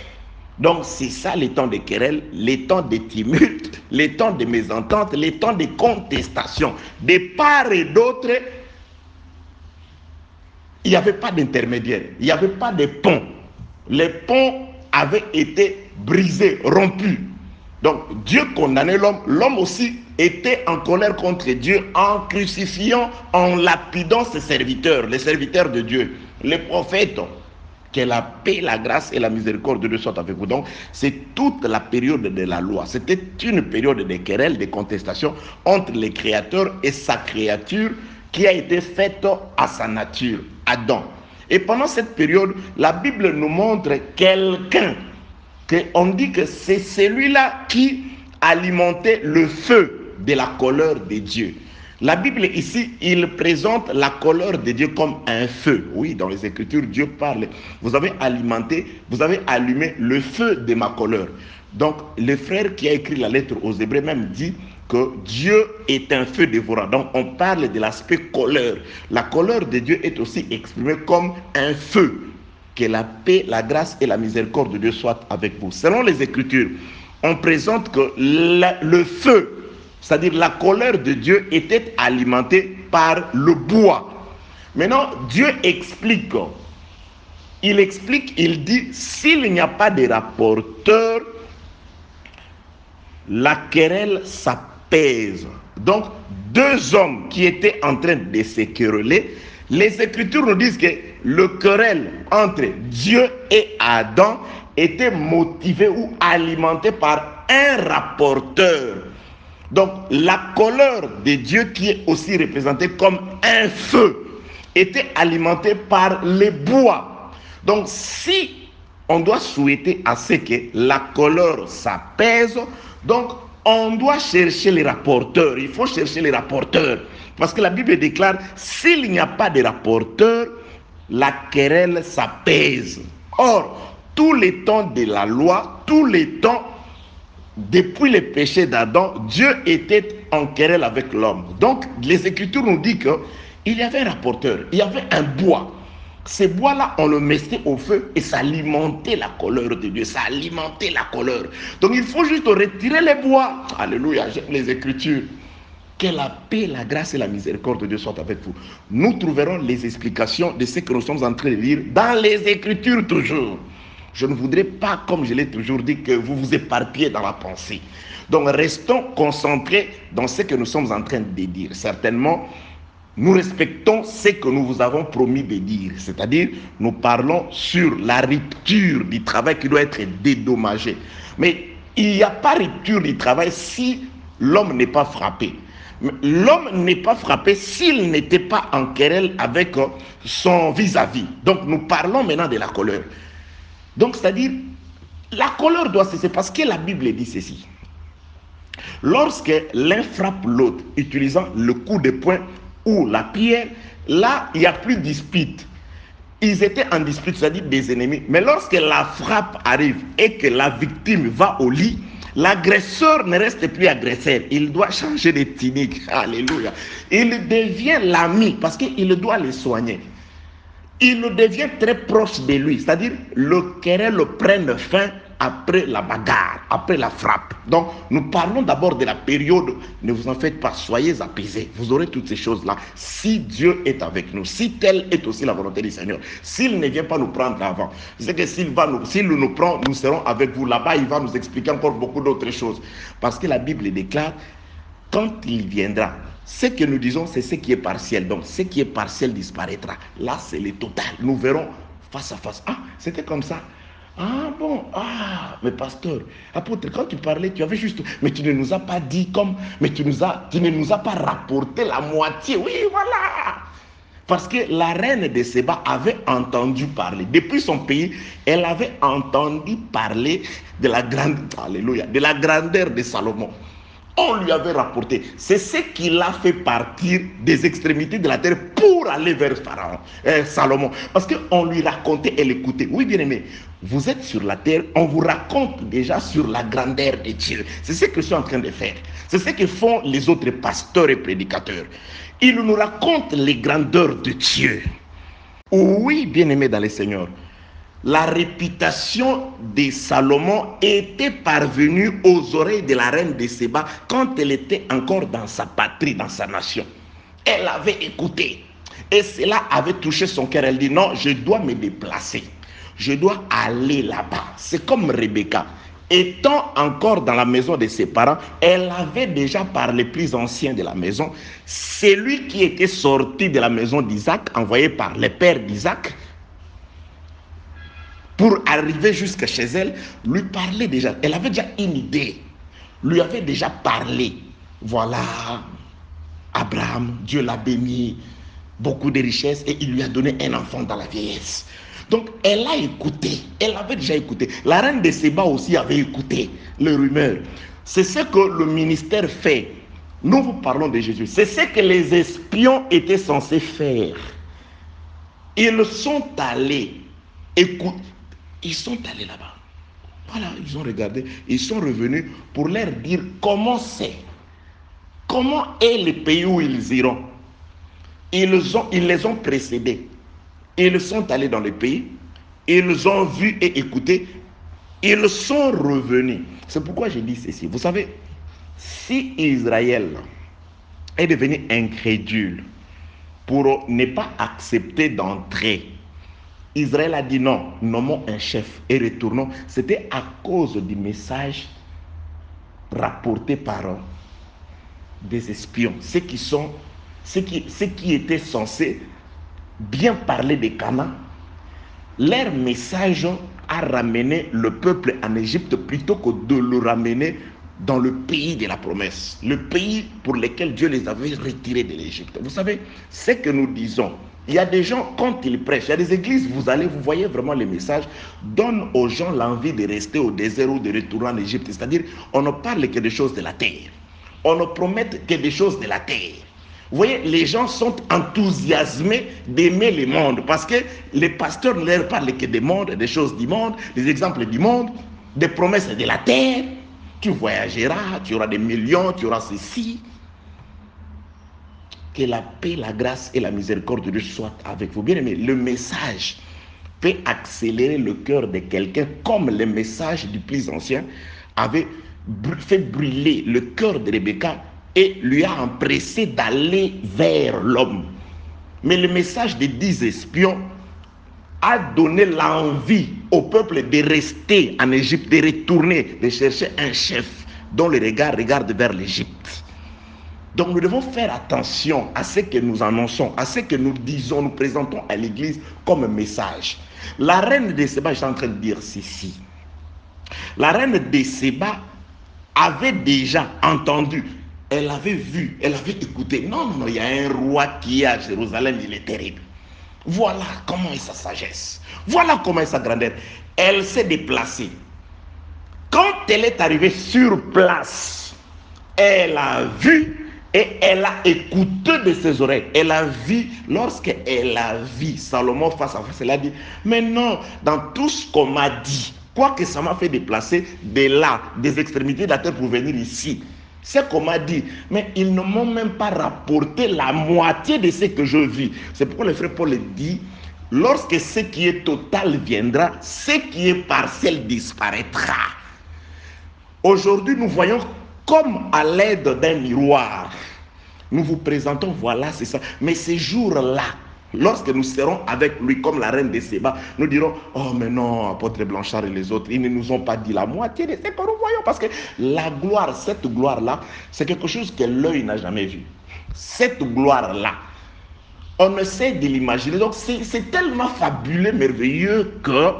Donc c'est ça les temps de querelle, les temps de tumulte, les temps de mésentente, les temps de contestation. De part et d'autre, il n'y avait pas d'intermédiaire, il n'y avait pas de pont. Les ponts avaient été brisés, rompus. Donc Dieu condamnait l'homme, l'homme aussi était en colère contre Dieu en crucifiant, en lapidant ses serviteurs, les serviteurs de Dieu, les prophètes. Que la paix, la grâce et la miséricorde de Dieu soient avec vous. Donc c'est toute la période de la loi. C'était une période de querelle, de contestation entre le Créateur et sa créature qui a été faite à sa nature, Adam. Et pendant cette période, la Bible nous montre quelqu'un qu'on dit que c'est celui-là qui alimentait le feu de la colère de Dieu. La Bible ici, il présente la colère de Dieu comme un feu. Oui, dans les Écritures, Dieu parle. Vous avez allumé le feu de ma colère. Donc, le frère qui a écrit la lettre aux Hébreux même dit que Dieu est un feu dévorant. Donc, on parle de l'aspect colère. La colère de Dieu est aussi exprimée comme un feu. Que la paix, la grâce et la miséricorde de Dieu soient avec vous. Selon les Écritures, on présente que le feu, c'est-à-dire la colère de Dieu, était alimentée par le bois. Maintenant, Dieu explique il explique, il dit, s'il n'y a pas de rapporteur, la querelle s'apaise. Donc, deux hommes qui étaient en train de se quereller, les Écritures nous disent que le querelle entre Dieu et Adam était motivé ou alimenté par un rapporteur. Donc, la colère de Dieu, qui est aussi représentée comme un feu, était alimentée par les bois. Donc, si on doit souhaiter à ce que la colère s'apaise, donc on doit chercher les rapporteurs. Il faut chercher les rapporteurs. Parce que la Bible déclare, s'il n'y a pas de rapporteurs, la querelle s'apaise. Or, tous les temps de la loi, tous les temps, depuis le péché d'Adam, Dieu était en querelle avec l'homme. Donc, les Écritures nous disent qu'il y avait un rapporteur, il y avait un bois. Ces bois-là, on le mettait au feu et ça alimentait la colère de Dieu. Ça alimentait la colère. Donc, il faut juste retirer les bois. Alléluia, j'aime les Écritures. Que la paix, la grâce et la miséricorde de Dieu soient avec vous. Nous trouverons les explications de ce que nous sommes en train de lire dans les Écritures toujours. Je ne voudrais pas, comme je l'ai toujours dit, que vous vous éparpillez dans la pensée. Donc, restons concentrés dans ce que nous sommes en train de dire. Certainement, nous respectons ce que nous vous avons promis de dire. C'est-à-dire, nous parlons sur la rupture du travail qui doit être dédommagée. Mais il n'y a pas rupture du travail si l'homme n'est pas frappé. L'homme n'est pas frappé s'il n'était pas en querelle avec son vis-à-vis. Donc, nous parlons maintenant de la colère. Donc, c'est-à-dire, la colère doit cesser parce que la Bible dit ceci. Lorsque l'un frappe l'autre, utilisant le coup de poing ou la pierre, là, il n'y a plus de dispute. Ils étaient en dispute, c'est-à-dire des ennemis. Mais lorsque la frappe arrive et que la victime va au lit, l'agresseur ne reste plus agresseur. Il doit changer de technique. Alléluia. Il devient l'ami parce qu'il doit le soigner. Il devient très proche de lui. C'est-à-dire, le querelle prenne fin après la bagarre, après la frappe. Donc, nous parlons d'abord de la période. Ne vous en faites pas, soyez apaisés. Vous aurez toutes ces choses-là. Si Dieu est avec nous, si telle est aussi la volonté du Seigneur, s'il ne vient pas nous prendre avant, c'est que s'il nous prend, nous serons avec vous là-bas. Il va nous expliquer encore beaucoup d'autres choses. Parce que la Bible déclare, quand il viendra, ce que nous disons, c'est ce qui est partiel. Donc, ce qui est partiel disparaîtra. Là, c'est le total. Nous verrons face à face. Ah, c'était comme ça. Ah bon, ah, mais pasteur, apôtre, quand tu parlais, tu avais juste, mais tu ne nous as pas dit comme, mais tu ne nous as pas rapporté la moitié. Oui, voilà. Parce que la reine de Séba avait entendu parler, depuis son pays, elle avait entendu parler de la de la grandeur de Salomon. On lui avait rapporté. C'est ce qui l'a fait partir des extrémités de la terre pour aller vers Salomon. Parce qu'on lui racontait, elle écoutait. Oui, bien aimé, vous êtes sur la terre, on vous raconte déjà sur la grandeur de Dieu. C'est ce que je suis en train de faire. C'est ce que font les autres pasteurs et prédicateurs. Ils nous racontent les grandeurs de Dieu. Oui, bien aimé dans le Seigneur. La réputation de Salomon était parvenue aux oreilles de la reine de Séba quand elle était encore dans sa patrie, dans sa nation. Elle avait écouté et cela avait touché son cœur. Elle dit non, je dois me déplacer, je dois aller là-bas. C'est comme Rebecca. Étant encore dans la maison de ses parents, elle avait déjà par les plus anciens de la maison, celui qui était sorti de la maison d'Isaac, envoyé par le père d'Isaac, pour arriver jusqu'à chez elle, lui parlait déjà. Elle avait déjà une idée. Lui avait déjà parlé. Voilà, Abraham, Dieu l'a béni, beaucoup de richesses, et il lui a donné un enfant dans la vieillesse. Donc, elle a écouté. Elle avait déjà écouté. La reine de Séba aussi avait écouté les rumeurs. C'est ce que le ministère fait. Nous vous parlons de Jésus. C'est ce que les espions étaient censés faire. Ils sont allés écouter. Ils sont allés là-bas. Voilà, ils ont regardé. Ils sont revenus pour leur dire comment c'est. Comment est le pays où ils iront. Ils les ont précédés. Ils sont allés dans le pays. Ils ont vu et écouté. Ils sont revenus. C'est pourquoi je dis ceci. Vous savez, si Israël est devenu incrédule pour ne pas accepter d'entrer, Israël a dit non, nommons un chef et retournons. C'était à cause du message rapporté par des espions, ceux qui étaient censés bien parler des Canaan. Leur message a ramené le peuple en Égypte plutôt que de le ramener dans le pays de la promesse, le pays pour lequel Dieu les avait retirés de l'Égypte. Vous savez, ce que nous disons, il y a des gens, quand ils prêchent, il y a des églises, vous voyez vraiment les messages, donnent aux gens l'envie de rester au désert ou de retourner en Égypte. C'est-à-dire, on ne parle que des choses de la terre. On ne promet que des choses de la terre. Vous voyez, les gens sont enthousiasmés d'aimer le monde parce que les pasteurs ne leur parlent que des mondes, des choses du monde, des exemples du monde, des promesses de la terre. Tu voyageras, tu auras des millions, tu auras ceci. Que la paix, la grâce et la miséricorde de Dieu soient avec vous. Bien aimés, le message peut accélérer le cœur de quelqu'un comme le message du plus ancien avait fait brûler le cœur de Rebecca et lui a empressé d'aller vers l'homme. Mais le message des 10 espions a donné l'envie au peuple de rester en Égypte, de retourner, de chercher un chef dont le regard regarde vers l'Égypte. Donc nous devons faire attention à ce que nous annonçons, à ce que nous disons, nous présentons à l'église comme message. La reine de Séba, je suis en train de dire ceci. La reine de Séba avait déjà entendu, elle avait vu, elle avait écouté. Non, il y a un roi qui est à Jérusalem, il est terrible. Voilà comment est sa sagesse. Voilà comment est sa grandeur. Elle s'est déplacée. Quand elle est arrivée sur place, elle a vu et elle a écouté de ses oreilles. Elle a vu, lorsqu'elle a vu Salomon face à face, elle a dit, mais non, dans tout ce qu'on m'a dit, quoi que ça m'a fait déplacer de là, des extrémités de la terre pour venir ici, c'est qu'on m'a dit, mais ils ne m'ont même pas rapporté la moitié de ce que je vis. C'est pourquoi le frère Paul dit, lorsque ce qui est total viendra, ce qui est partiel disparaîtra. Aujourd'hui, nous voyons comme à l'aide d'un miroir. Nous vous présentons, voilà, c'est ça. Mais ces jours-là, lorsque nous serons avec lui comme la reine de Séba, nous dirons, oh mais non, apôtre Blanchard et les autres, ils ne nous ont pas dit la moitié de ce que nous voyons. Parce que la gloire, cette gloire-là, c'est quelque chose que l'œil n'a jamais vu. Cette gloire-là, on ne sait de l'imaginer. Donc c'est tellement fabuleux, merveilleux que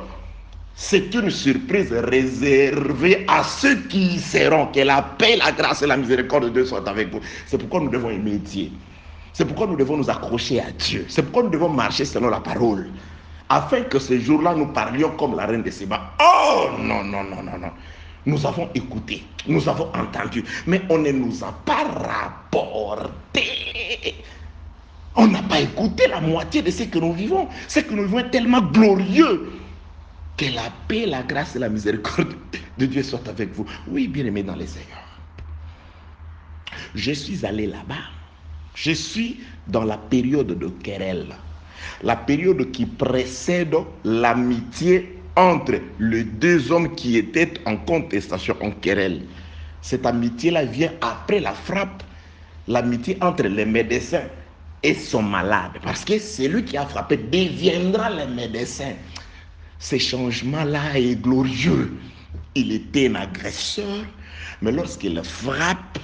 c'est une surprise réservée à ceux qui y seront. Que la paix, la grâce et la miséricorde de Dieu soient avec vous. C'est pourquoi nous devons aimer Dieu. C'est pourquoi nous devons nous accrocher à Dieu. C'est pourquoi nous devons marcher selon la parole. Afin que ce jour-là, nous parlions comme la reine de Séba. Oh non, non, non, non, non. Nous avons écouté, nous avons entendu, mais on ne nous a pas rapporté. On n'a pas écouté la moitié de ce que nous vivons. Ce que nous vivons est tellement glorieux. Que la paix, la grâce et la miséricorde de Dieu soient avec vous. Oui, bien-aimés dans les Seigneurs. Je suis allé là-bas. Je suis dans la période de querelle. La période qui précède l'amitié entre les deux hommes qui étaient en contestation, en querelle. Cette amitié-là vient après la frappe. L'amitié entre les médecins et son malade. Parce que celui qui a frappé deviendra le médecin. Ce changement-là est glorieux. Il était un agresseur, mais lorsqu'il frappe,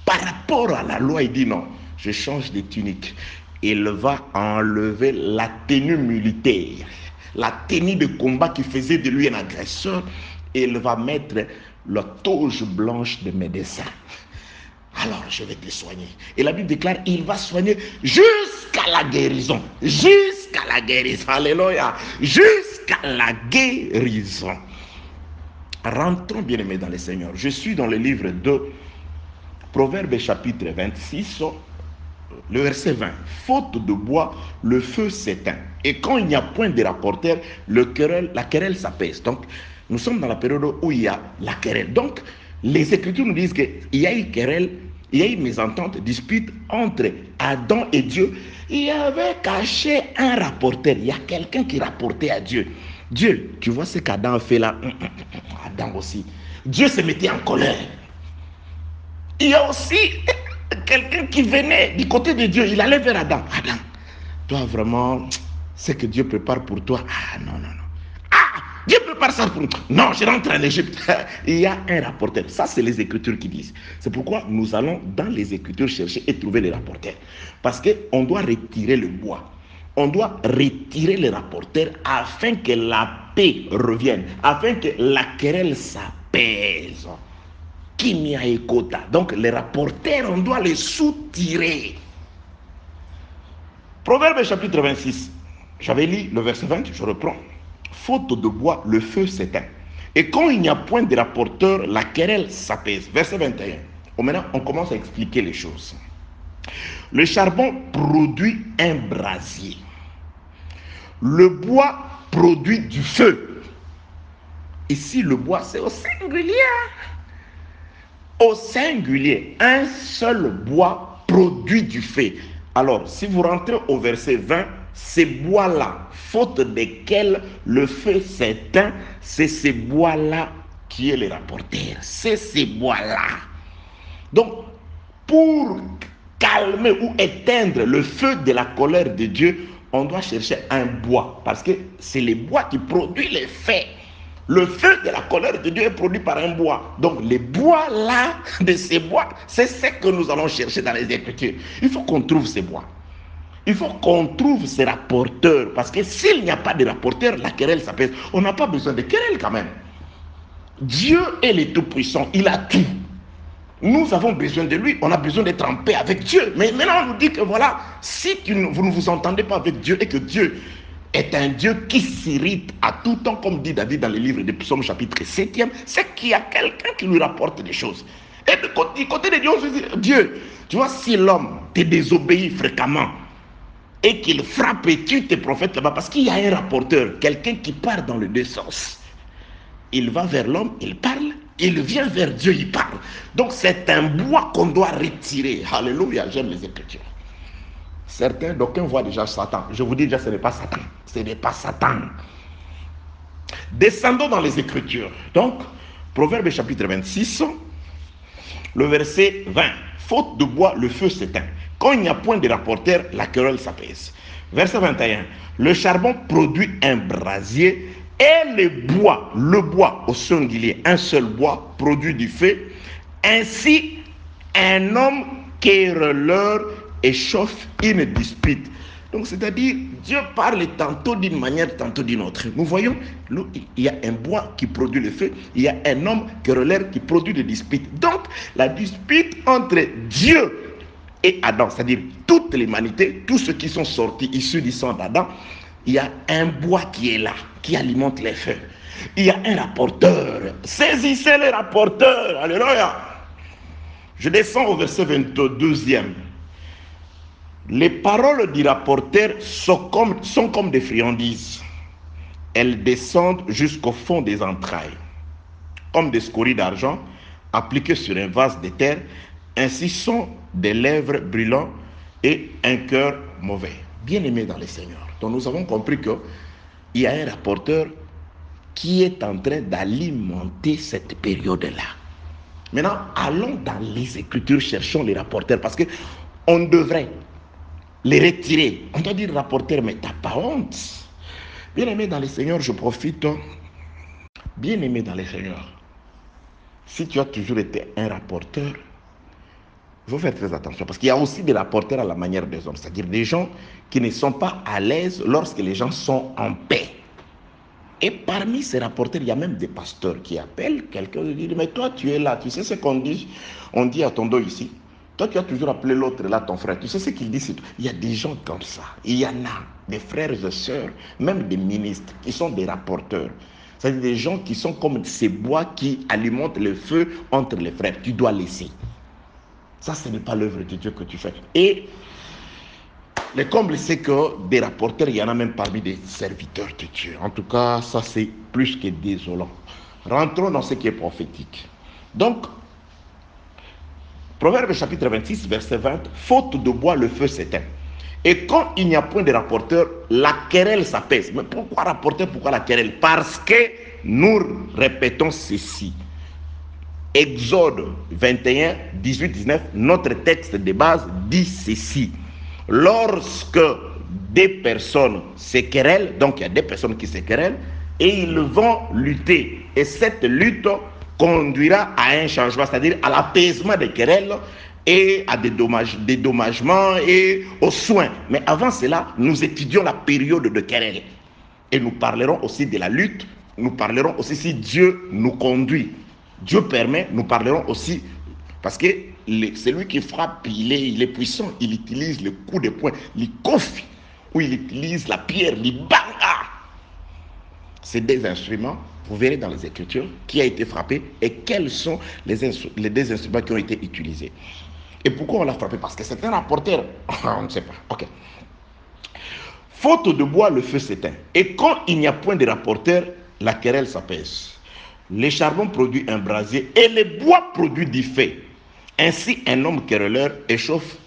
par rapport à la loi, il dit non, je change de tunique. Il va enlever la tenue militaire, la tenue de combat qui faisait de lui un agresseur, et il va mettre la toge blanche de médecin. Alors je vais te soigner. Et la Bible déclare, il va soigner jusqu'à la guérison. Jusqu'à la guérison. Alléluia. Jusqu'à la guérison. Rentrons bien aimés dans le Seigneur. Je suis dans le livre de Proverbes chapitre 26, le verset 20. Faute de bois, le feu s'éteint. Et quand il n'y a point de rapporteur, la querelle s'apaise. Donc nous sommes dans la période où il y a la querelle. Donc les Écritures nous disent qu'il y a eu querelle, il y a eu mésentente, dispute entre Adam et Dieu. Il y avait caché un rapporteur. Il y a quelqu'un qui rapportait à Dieu. Dieu, tu vois ce qu'Adam a fait là? Adam aussi. Dieu se mettait en colère. Il y a aussi quelqu'un qui venait du côté de Dieu. Il allait vers Adam. Adam, toi vraiment, c'est que Dieu prépare pour toi. Ah non, non, non. Ah, Dieu prépare ça pour nous. Non, je rentre en Égypte. Il y a un rapporteur. Ça, c'est les Écritures qui disent. C'est pourquoi nous allons dans les Écritures chercher et trouver les rapporteurs. Parce qu'on doit retirer le bois. On doit retirer les rapporteurs afin que la paix revienne, afin que la querelle s'apaise. Kimia et Kota. Donc les rapporteurs, on doit les soutirer. Proverbe chapitre 26. J'avais lu le verset 20, je reprends. Faute de bois, le feu s'éteint. Et quand il n'y a point de rapporteur, la querelle s'apaise. Verset 21. Maintenant, on commence à expliquer les choses. Le charbon produit un brasier. Le bois produit du feu. Ici, le bois, c'est au singulier. Au singulier, un seul bois produit du feu. Alors, si vous rentrez au verset 20, ces bois-là, faute desquels le feu s'éteint, c'est ces bois-là qui est le rapporteur. C'est ces bois-là. Donc, pour calmer ou éteindre le feu de la colère de Dieu, on doit chercher un bois. Parce que c'est le bois qui produit le feu. Le feu de la colère de Dieu est produit par un bois. Donc, les bois là, de ces bois, c'est ce que nous allons chercher dans les Écritures. Il faut qu'on trouve ces bois. Il faut qu'on trouve ces rapporteurs. Parce que s'il n'y a pas de rapporteurs, la querelle s'apaise. On n'a pas besoin de querelle quand même. Dieu est le Tout-Puissant. Il a tout. Nous avons besoin de lui. On a besoin d'être en paix avec Dieu. Mais maintenant, on nous dit que voilà, si vous ne vous entendez pas avec Dieu et que Dieu est un Dieu qui s'irrite à tout temps, comme dit David dans le livre de Psaume chapitre 7e, c'est qu'il y a quelqu'un qui lui rapporte des choses. Et du côté de Dieu, on se dit, Dieu, tu vois, si l'homme te désobéit fréquemment et qu'il frappe et tue tes prophètes là-bas, parce qu'il y a un rapporteur, quelqu'un qui part dans les deux sens. Il va vers l'homme, il parle, il vient vers Dieu, il parle. Donc c'est un bois qu'on doit retirer. Alléluia, j'aime les Écritures. Certains, d'aucuns voient déjà Satan. Je vous dis déjà, ce n'est pas Satan. Ce n'est pas Satan. Descendons dans les Écritures. Donc, Proverbe chapitre 26, le verset 20. Faute de bois, le feu s'éteint. Quand il n'y a point de rapporteur, la querelle s'apaise. Verset 21. Le charbon produit un brasier et le bois au singulier, un seul bois produit du feu. Ainsi, un homme querelleur échauffe une dispute. Donc, c'est-à-dire, Dieu parle tantôt d'une manière, tantôt d'une autre. Nous voyons, il y a un bois qui produit le feu, il y a un homme querelleur qui produit des disputes. Donc, la dispute entre Dieu et Adam, c'est-à-dire toute l'humanité, tous ceux qui sont sortis issus du sang d'Adam, il y a un bois qui est là, qui alimente les feux. Il y a un rapporteur. Saisissez les rapporteurs. Alléluia. Je descends au verset 22e. Les paroles du rapporteur sont comme des friandises. Elles descendent jusqu'au fond des entrailles, comme des scories d'argent appliquées sur un vase de terre. Ainsi sont des lèvres brûlantes et un cœur mauvais. Bien-aimés dans le Seigneur. Donc nous avons compris qu'il y a un rapporteur qui est en train d'alimenter cette période-là. Maintenant, allons dans les Écritures, cherchons les rapporteurs, parce qu'on devrait les retirer. On doit dire rapporteur, mais t'as pas honte. Bien-aimé dans le Seigneur, je profite. Bien-aimé dans le Seigneur, si tu as toujours été un rapporteur, il faut faire très attention, parce qu'il y a aussi des rapporteurs à la manière des hommes, c'est-à-dire des gens qui ne sont pas à l'aise lorsque les gens sont en paix. Et parmi ces rapporteurs, il y a même des pasteurs qui appellent quelqu'un et disent, mais toi tu es là, tu sais ce qu'on dit, on dit à ton dos ici. Toi, tu as toujours appelé l'autre là, ton frère. Tu sais ce qu'il dit? Il y a des gens comme ça. Il y en a des frères et sœurs, même des ministres, qui sont des rapporteurs. C'est-à-dire des gens qui sont comme ces bois qui alimentent le feu entre les frères. Tu dois laisser. Ça, ce n'est pas l'œuvre de Dieu que tu fais. Et le comble, c'est que des rapporteurs, il y en a même parmi des serviteurs de Dieu. En tout cas, ça, c'est plus que désolant. Rentrons dans ce qui est prophétique. Donc, Proverbe chapitre 26, verset 20, faute de bois, le feu s'éteint. Et quand il n'y a point de rapporteur, la querelle s'apaise. Mais pourquoi rapporteur, pourquoi la querelle? Parce que nous répétons ceci. Exode 21, 18, 19, notre texte de base dit ceci. Lorsque des personnes se querellent, donc il y a des personnes qui se querellent, et ils vont lutter. Et cette lutte conduira à un changement, c'est-à-dire à l'apaisement des querelles et à des dédommagements et aux soins. Mais avant cela, nous étudions la période de querelle. Et nous parlerons aussi de la lutte, nous parlerons aussi si Dieu nous conduit. Dieu permet, nous parlerons aussi, parce que celui qui frappe, il est puissant, il utilise le coup de poing, le kofi, ou il utilise la pierre, le banga. C'est des instruments, vous verrez dans les Écritures, qui a été frappé et quels sont les deux instruments qui ont été utilisés. Et pourquoi on l'a frappé? Parce que c'est un rapporteur. On ne sait pas. Ok. Faute de bois, le feu s'éteint. Et quand il n'y a point de rapporteur, la querelle s'apaise. Les charbons produisent un brasier et le bois produit du feu. Ainsi, un homme querelleur échauffe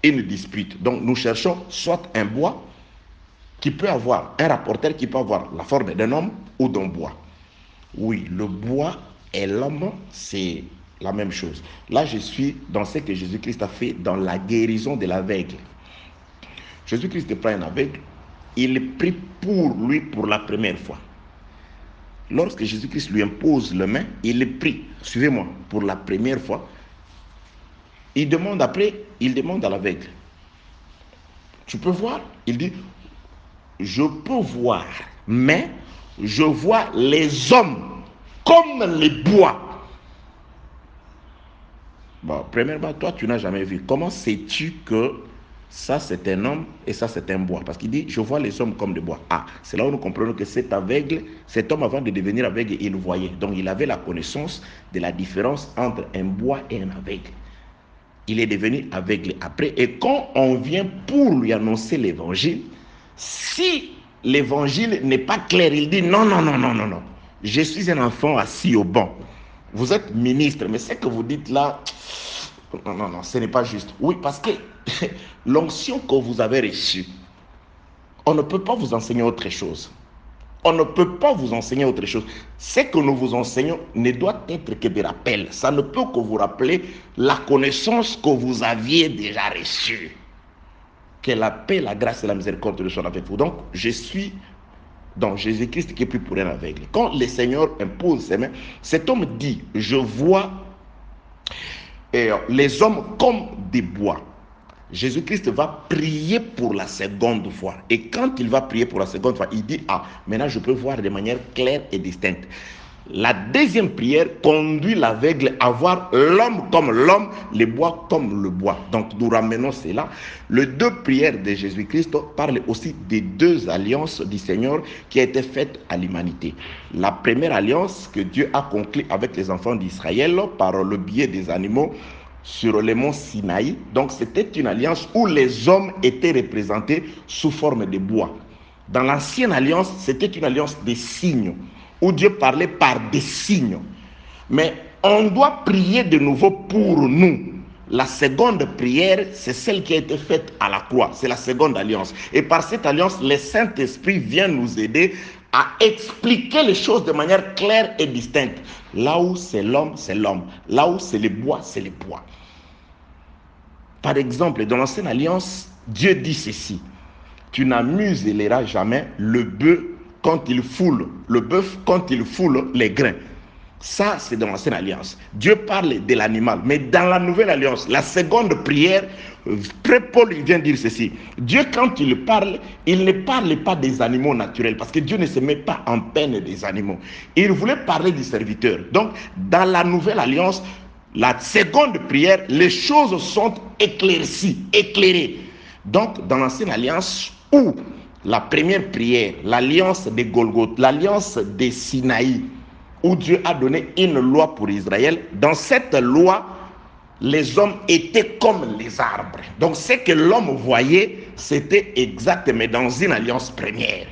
une dispute. Donc, nous cherchons soit un bois qui peut avoir, un rapporteur qui peut avoir la forme d'un homme ou d'un bois. Oui, le bois et l'homme, c'est la même chose. Là, je suis dans ce que Jésus-Christ a fait dans la guérison de l'aveugle. Jésus-Christ prend un aveugle, il prie pour lui pour la première fois. Lorsque Jésus-Christ lui impose les mains, il prie, suivez-moi, pour la première fois. Il demande après, il demande à l'aveugle, tu peux voir? Il dit, je peux voir, mais je vois les hommes comme les bois. Bon, premièrement, toi, tu n'as jamais vu. Comment sais-tu que ça, c'est un homme et ça, c'est un bois? Parce qu'il dit, je vois les hommes comme des bois. Ah, c'est là où nous comprenons que cet aveugle, cet homme, avant de devenir aveugle, il voyait. Donc, il avait la connaissance de la différence entre un bois et un aveugle. Il est devenu aveugle après. Et quand on vient pour lui annoncer l'évangile, si l'évangile n'est pas clair, il dit, non, non, non, non, non, non. Je suis un enfant assis au banc. Vous êtes ministre, mais ce que vous dites là, non, non, non, ce n'est pas juste. Oui, parce que l'onction que vous avez reçue, on ne peut pas vous enseigner autre chose. On ne peut pas vous enseigner autre chose. Ce que nous vous enseignons ne doit être que des rappels. Ça ne peut que vous rappeler la connaissance que vous aviez déjà reçue. Que la paix, la grâce et la miséricorde soient avec vous. Donc, je suis dans Jésus-Christ qui est pris pour un aveugle. Quand le Seigneur impose ses mains, cet homme dit, je vois les hommes comme des bois. Jésus-Christ va prier pour la seconde fois. Et quand il va prier pour la seconde fois, il dit, ah, maintenant je peux voir de manière claire et distincte. La deuxième prière conduit l'aveugle à voir l'homme comme l'homme, le bois comme le bois. Donc nous ramenons cela. Les deux prières de Jésus-Christ parlent aussi des deux alliances du Seigneur qui a été faites à l'humanité. La première alliance que Dieu a conclue avec les enfants d'Israël par le biais des animaux sur le mont Sinaï. Donc c'était une alliance où les hommes étaient représentés sous forme de bois. Dans l'ancienne alliance, c'était une alliance des signes, où Dieu parlait par des signes. Mais on doit prier de nouveau pour nous. La seconde prière, c'est celle qui a été faite à la croix. C'est la seconde alliance. Et par cette alliance, le Saint-Esprit vient nous aider à expliquer les choses de manière claire et distincte. Là où c'est l'homme, c'est l'homme. Là où c'est le bois, c'est le bois. Par exemple, dans l'ancienne alliance, Dieu dit ceci. Tu n'amuseras jamais le bœuf quand il foule, le bœuf quand il foule les grains. Ça, c'est dans l'ancienne alliance. Dieu parle de l'animal. Mais dans la nouvelle alliance, la seconde prière, Paul vient dire ceci. Dieu, quand il parle, il ne parle pas des animaux naturels. Parce que Dieu ne se met pas en peine des animaux. Il voulait parler du serviteur. Donc, dans la nouvelle alliance, la seconde prière, les choses sont éclaircies, éclairées. Donc, dans l'ancienne alliance, où la première prière, l'alliance de Golgotha, l'alliance de Sinaï, où Dieu a donné une loi pour Israël. Dans cette loi, les hommes étaient comme les arbres. Donc ce que l'homme voyait, c'était exactement dans une alliance première.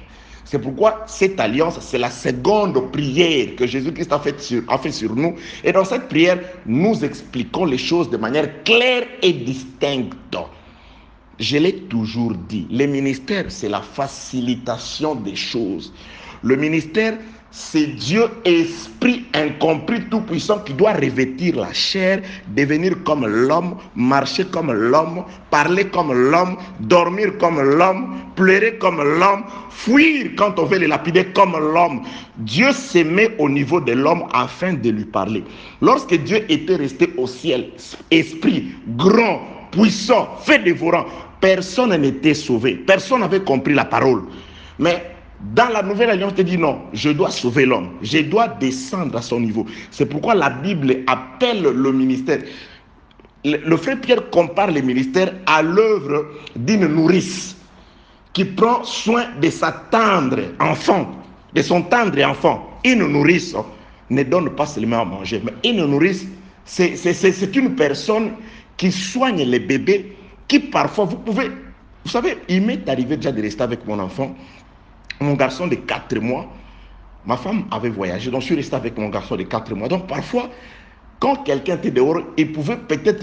C'est pourquoi cette alliance, c'est la seconde prière que Jésus-Christ a fait sur nous. Et dans cette prière, nous expliquons les choses de manière claire et distincte. Je l'ai toujours dit, le ministère, c'est la facilitation des choses. Le ministère, C'est Dieu, esprit incompris, tout-puissant, qui doit revêtir la chair, devenir comme l'homme, marcher comme l'homme, parler comme l'homme, dormir comme l'homme, pleurer comme l'homme, fuir quand on veut le lapider comme l'homme. Dieu se met au niveau de l'homme afin de lui parler. Lorsque Dieu était resté au ciel, esprit, grand, puissant, fait dévorant, personne n'était sauvé. Personne n'avait compris la parole. Mais dans la nouvelle alliance, il dit non, je dois sauver l'homme, je dois descendre à son niveau. C'est pourquoi la Bible appelle le ministère. Le frère Pierre compare le ministère à l'œuvre d'une nourrice qui prend soin de sa tendre enfant, de son tendre enfant. Une nourrice ne donne pas seulement à manger, mais une nourrice, c'est une personne qui soigne les bébés, qui parfois, vous savez, il m'est arrivé déjà de rester avec mon enfant. Mon garçon de 4 mois, ma femme avait voyagé, donc je suis resté avec mon garçon de 4 mois. Donc parfois, quand quelqu'un était dehors, il pouvait peut-être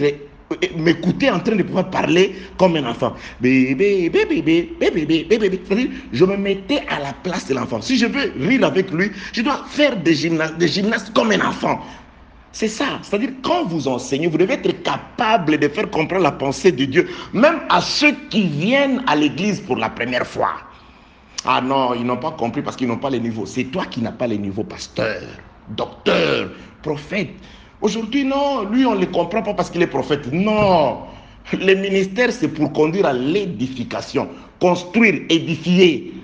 m'écouter en train de pouvoir parler comme un enfant. Bébé, bébé, bébé, bébé, bébé. Je me mettais à la place de l'enfant. Si je veux rire avec lui, je dois faire des gymnastes comme un enfant. C'est ça, c'est-à-dire quand vous enseignez, vous devez être capable de faire comprendre la pensée de Dieu, même à ceux qui viennent à l'église pour la première fois. Ah non, ils n'ont pas compris parce qu'ils n'ont pas les niveaux. C'est toi qui n'as pas les niveaux, pasteur, docteur, prophète. Aujourd'hui, non, lui, on ne le comprend pas parce qu'il est prophète. Non, le ministère, c'est pour conduire à l'édification, construire, édifier.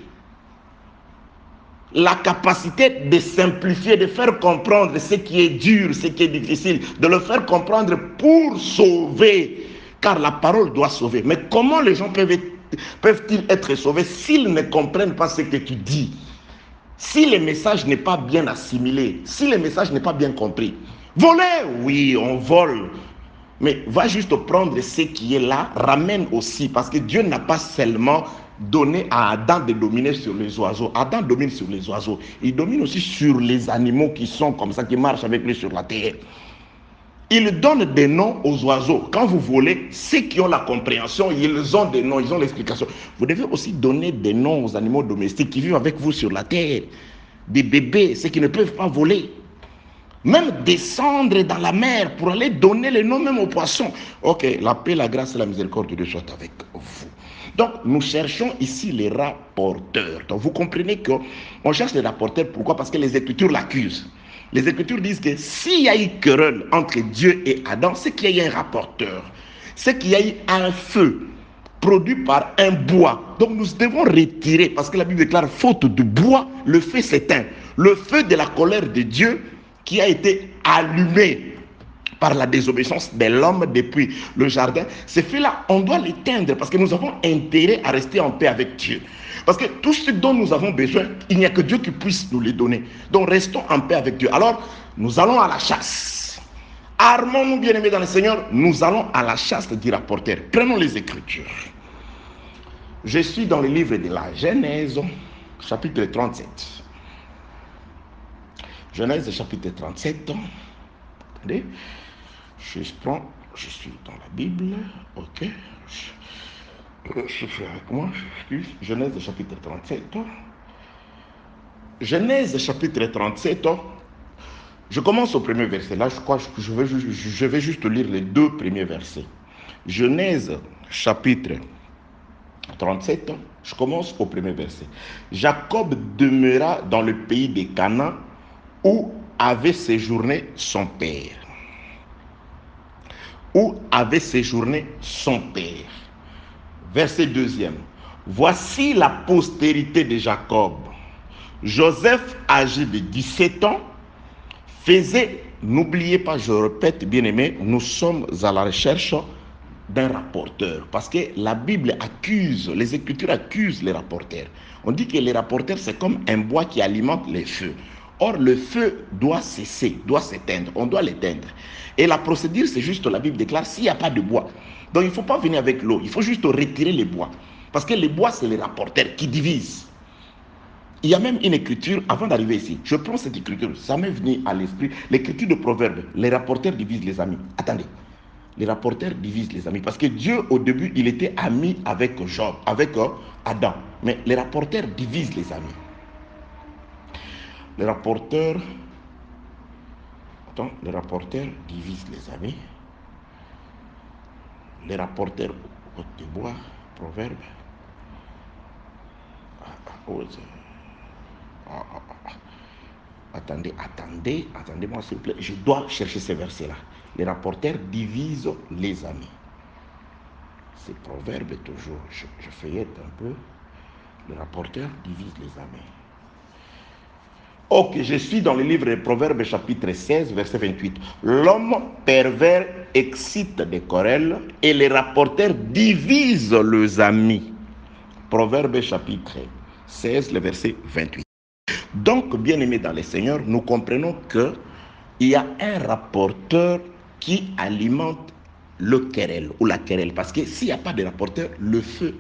La capacité de simplifier, de faire comprendre ce qui est dur, ce qui est difficile, de le faire comprendre pour sauver. Car la parole doit sauver. Mais comment les gens peuvent-ils être sauvés s'ils ne comprennent pas ce que tu dis? Si le message n'est pas bien assimilé, si le message n'est pas bien compris. Voler, oui, on vole. Mais va juste prendre ce qui est là, ramène aussi, parce que Dieu n'a pas seulement donné à Adam de dominer sur les oiseaux. Adam domine sur les oiseaux. Il domine aussi sur les animaux qui sont comme ça, qui marchent avec lui sur la terre. Il donne des noms aux oiseaux. Quand vous volez, ceux qui ont la compréhension, ils ont des noms, ils ont l'explication. Vous devez aussi donner des noms aux animaux domestiques qui vivent avec vous sur la terre. Des bébés, ceux qui ne peuvent pas voler. Même descendre dans la mer pour aller donner les noms même aux poissons. Ok, la paix, la grâce et la miséricorde de Dieu soient avec vous. Donc, nous cherchons ici les rapporteurs. Donc, vous comprenez qu'on cherche les rapporteurs. Pourquoi? Parce que les Écritures l'accusent. Les Écritures disent que s'il y a eu querelle entre Dieu et Adam, c'est qu'il y a eu un rapporteur. C'est qu'il y a eu un feu produit par un bois. Donc nous devons retirer, parce que la Bible déclare, faute de bois, le feu s'éteint. Le feu de la colère de Dieu qui a été allumé par la désobéissance de l'homme depuis le jardin, ce feu-là, on doit l'éteindre parce que nous avons intérêt à rester en paix avec Dieu. Parce que tout ce dont nous avons besoin, il n'y a que Dieu qui puisse nous les donner. Donc restons en paix avec Dieu. Alors, nous allons à la chasse. Armons-nous, bien-aimés dans le Seigneur, nous allons à la chasse du rapporteur. Prenons les Écritures. Je suis dans le livre de la Genèse, chapitre 37. Genèse, chapitre 37. Attendez. Je suis dans la Bible. Ok. Je fais avec moi. Genèse, chapitre 37. Genèse, chapitre 37. Je commence au premier verset. Là, je crois que je vais juste lire les 2 premiers versets. Genèse, chapitre 37. Je commence au premier verset. Jacob demeura dans le pays de Canaan où avait séjourné son père. Où avait séjourné son père. Verset 2e. Voici la postérité de Jacob. Joseph, âgé de 17 ans, faisait, n'oubliez pas, je répète, bien-aimés, nous sommes à la recherche d'un rapporteur. Parce que la Bible accuse, les Écritures accusent les rapporteurs. On dit que les rapporteurs, c'est comme un bois qui alimente les feux. Or, le feu doit cesser, doit s'éteindre. On doit l'éteindre. Et la procédure, c'est juste, la Bible déclare, s'il n'y a pas de bois. Donc, il ne faut pas venir avec l'eau. Il faut juste retirer les bois. Parce que les bois, c'est les rapporteurs qui divisent. Il y a même une écriture, avant d'arriver ici, je prends cette écriture, ça m'est venu à l'esprit, l'écriture de Proverbes, les rapporteurs divisent les amis. Attendez, les rapporteurs divisent les amis. Parce que Dieu, au début, il était ami avec Job, avec Adam. Mais les rapporteurs divisent les amis. Le rapporteur, le rapporteur divise les amis. Les rapporteurs côte de bois, proverbe. Attendez-moi s'il vous plaît. Je dois chercher ces versets-là. Les rapporteurs divisent les amis. C'est proverbe toujours. Je feuillette un peu. Le rapporteur divise les amis. Ok, je suis dans le livre de Proverbes chapitre 16, verset 28. L'homme pervers excite des querelles et les rapporteurs divisent les amis. Proverbes chapitre 16, le verset 28. Donc, bien-aimés dans le Seigneur, nous comprenons qu'il y a un rapporteur qui alimente le querelle ou la querelle. Parce que s'il n'y a pas de rapporteur, le feu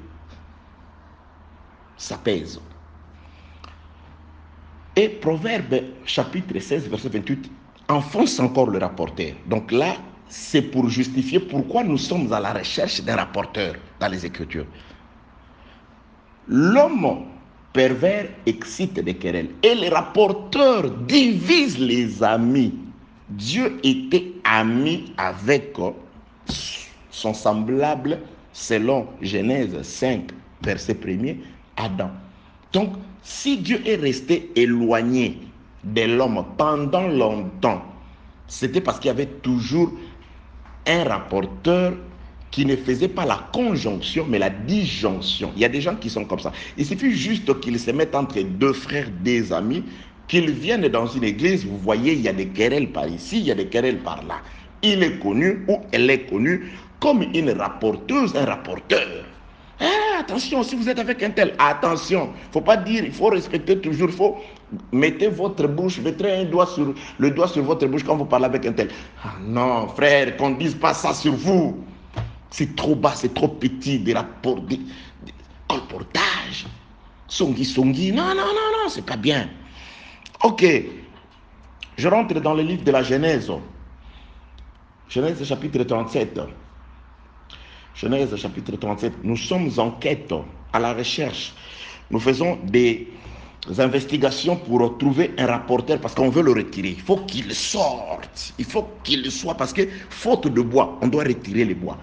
s'apaise. Et Proverbe chapitre 16, verset 28 enfonce encore le rapporteur. Donc là, c'est pour justifier pourquoi nous sommes à la recherche d'un rapporteur dans les Écritures. L'homme pervers excite des querelles et les rapporteurs divisent les amis. Dieu était ami avec son semblable selon Genèse 5, verset 1er, Adam. Donc, si Dieu est resté éloigné de l'homme pendant longtemps, c'était parce qu'il y avait toujours un rapporteur qui ne faisait pas la conjonction, mais la disjonction. Il y a des gens qui sont comme ça. Il suffit juste qu'ils se mettent entre deux frères, des amis, qu'ils viennent dans une église. Vous voyez, il y a des querelles par ici, il y a des querelles par là. Il est connu ou elle est connue comme une rapporteuse, un rapporteur. Ah, attention, si vous êtes avec un tel, attention, il ne faut pas dire, il faut respecter toujours, il faut mettre votre bouche, mettre le doigt sur votre bouche quand vous parlez avec un tel. Ah non, frère, qu'on ne dise pas ça sur vous. C'est trop bas, c'est trop petit, des rapports, des colportages. Songi, non, c'est pas bien. Ok, je rentre dans le livre de la Genèse. Genèse chapitre 37. Genèse chapitre 37. Nous sommes en quête, à la recherche. Nous faisons des investigations pour trouver un rapporteur parce qu'on veut le retirer. Il faut qu'il sorte. Il faut qu'il soit parce que faute de bois, on doit retirer les bois.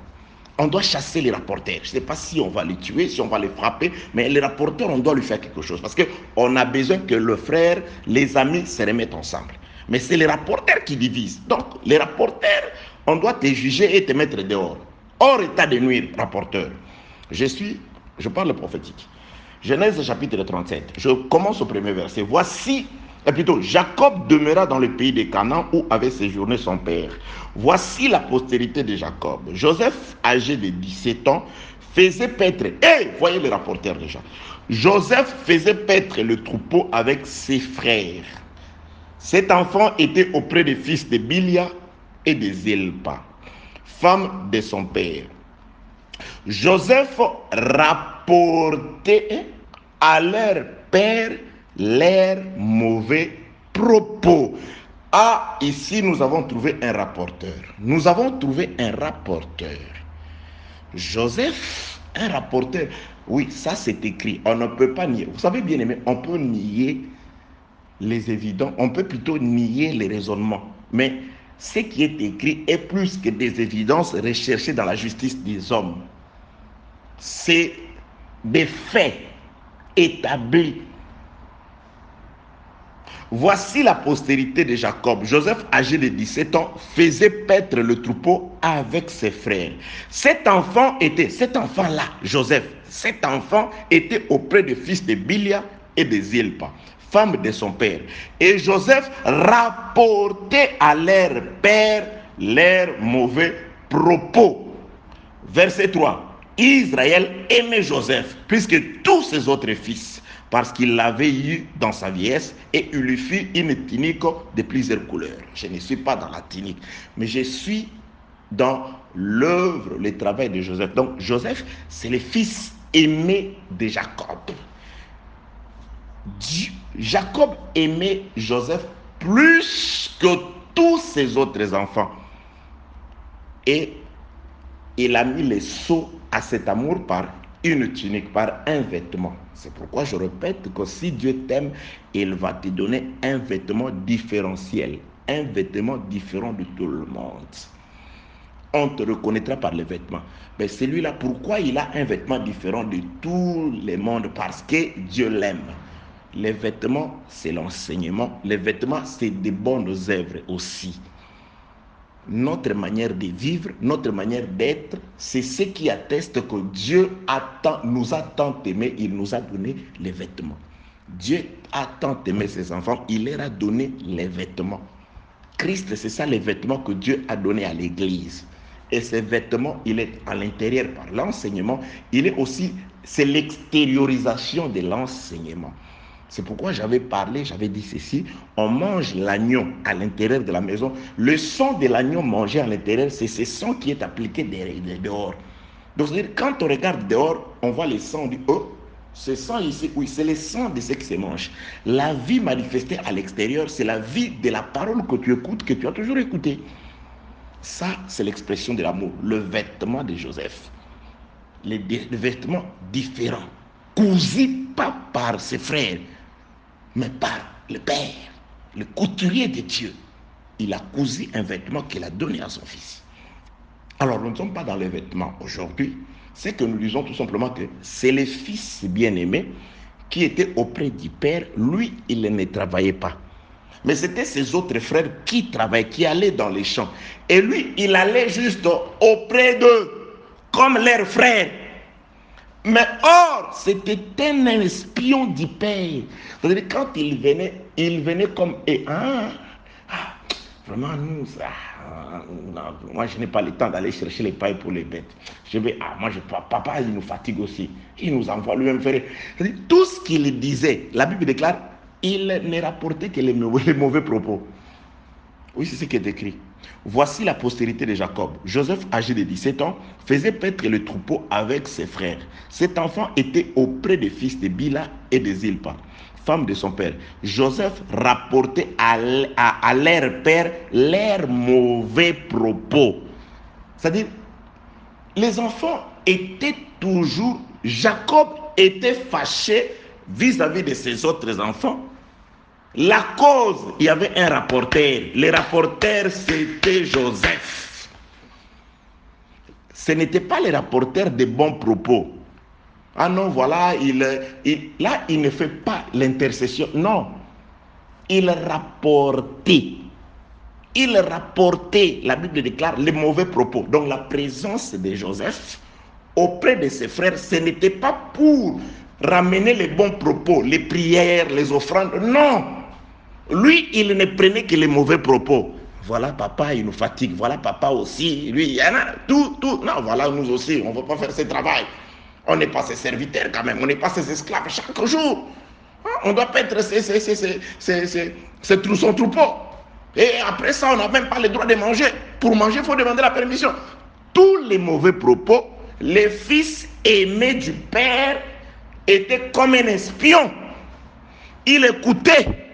On doit chasser les rapporteurs. Je ne sais pas si on va les tuer, si on va les frapper, mais les rapporteurs, on doit lui faire quelque chose. Parce qu'on a besoin que le frère, les amis se remettent ensemble. Mais c'est les rapporteurs qui divisent. Donc, les rapporteurs, on doit te juger et te mettre dehors. Hors état de nuire, rapporteur. Je parle prophétique. Genèse chapitre 37. Je commence au premier verset. Jacob demeura dans le pays de Canaan où avait séjourné son père. Voici la postérité de Jacob. Joseph, âgé de 17 ans, faisait paître. Voyez le rapporteur déjà. Joseph faisait paître le troupeau avec ses frères. Cet enfant était auprès des fils de Bilia et de Zilpa, femme de son père. Joseph rapportait à leur père leurs mauvais propos. Ah, ici nous avons trouvé un rapporteur. Joseph, un rapporteur. Oui, ça c'est écrit. On ne peut pas nier. Vous savez bien aimé, on peut nier les évidents. On peut plutôt nier les raisonnements. Mais ce qui est écrit est plus que des évidences recherchées dans la justice des hommes. C'est des faits établis. Voici la postérité de Jacob. Joseph, âgé de 17 ans, faisait paître le troupeau avec ses frères. Cet enfant-là, Joseph, cet enfant était auprès des fils de Bilia et de Zilpa, femme de son père. Et Joseph rapportait à leur père leurs mauvais propos. Verset 3. Israël aimait Joseph plus que tous ses autres fils, parce qu'il l'avait eu dans sa vieillesse et il lui fit une tunique de plusieurs couleurs. Je ne suis pas dans la tunique, mais je suis dans l'œuvre, le travail de Joseph. Donc Joseph, c'est le fils aimé de Jacob. Jacob aimait Joseph plus que tous ses autres enfants. Et il a mis le sceau à cet amour par une tunique, par un vêtement. C'est pourquoi je répète que si Dieu t'aime, il va te donner un vêtement différentiel, un vêtement différent de tout le monde. On te reconnaîtra par les vêtements. Mais celui-là, pourquoi il a un vêtement différent de tout le monde? Parce que Dieu l'aime. Les vêtements, c'est l'enseignement. Les vêtements, c'est des bonnes œuvres aussi. Notre manière de vivre, notre manière d'être, c'est ce qui atteste que Dieu nous a tant aimés, il nous a donné les vêtements. Dieu a tant aimé ses enfants, il leur a donné les vêtements. Christ, c'est ça les vêtements que Dieu a donnés à l'Église. Et ces vêtements, il est à l'intérieur par l'enseignement, il est aussi, c'est l'extériorisation de l'enseignement. C'est pourquoi j'avais dit ceci, on mange l'agneau à l'intérieur de la maison. Le sang de l'agneau mangé à l'intérieur, c'est ce sang qui est appliqué dehors. Donc, c'est-à-dire, quand on regarde dehors, on voit le sang, on dit, oh, ce sang ici, oui, c'est le sang de ce qui se mange. La vie manifestée à l'extérieur, c'est la vie de la parole que tu écoutes, que tu as toujours écoutée. Ça, c'est l'expression de l'amour, le vêtement de Joseph. Les vêtements différents, cousus pas par ses frères, mais par le Père, le couturier de Dieu. Il a cousu un vêtement qu'il a donné à son fils. Alors, nous ne sommes pas dans les vêtements aujourd'hui. C'est que nous disons tout simplement que c'est le fils bien-aimé qui était auprès du Père. Lui, il ne travaillait pas. Mais c'était ses autres frères qui travaillaient, qui allaient dans les champs. Et lui, il allait juste auprès d'eux, comme leurs frères. Mais or, c'était un espion du Père. C'est-à-dire, quand il venait comme... vraiment, nous, non, moi, je n'ai pas le temps d'aller chercher les pailles pour les bêtes. Papa, il nous fatigue aussi. Il nous envoie lui-même faire... Tout ce qu'il disait, la Bible déclare, il ne rapportait que les mauvais propos. Oui, c'est ce qui est écrit. Voici la postérité de Jacob. Joseph, âgé de 17 ans, faisait paître le troupeau avec ses frères. Cet enfant était auprès des fils de Bila et de Zilpa, femme de son père. Joseph rapportait à leur père leurs mauvais propos. C'est-à-dire, les enfants étaient toujours... Jacob était fâché vis-à-vis de ses autres enfants. La cause, il y avait un rapporteur. Le rapporteur, c'était Joseph. Ce n'était pas le rapporteur de bons propos. Ah non, voilà, là, il ne fait pas l'intercession. Non. Il rapportait. La Bible déclare, les mauvais propos. Donc la présence de Joseph auprès de ses frères, ce n'était pas pour ramener les bons propos, les prières, les offrandes. Non. Lui, il ne prenait que les mauvais propos. Voilà, papa, il nous fatigue. Voilà, papa aussi. Lui, il y en a tout. Non, voilà, nous aussi, on ne va pas faire ce travail. On n'est pas ses serviteurs quand même. On n'est pas ses esclaves chaque jour. On ne doit pas être son troupeau. Et après ça, on n'a même pas le droit de manger. Pour manger, il faut demander la permission. Tous les mauvais propos, les fils aimés du Père étaient comme un espion. Il écoutait.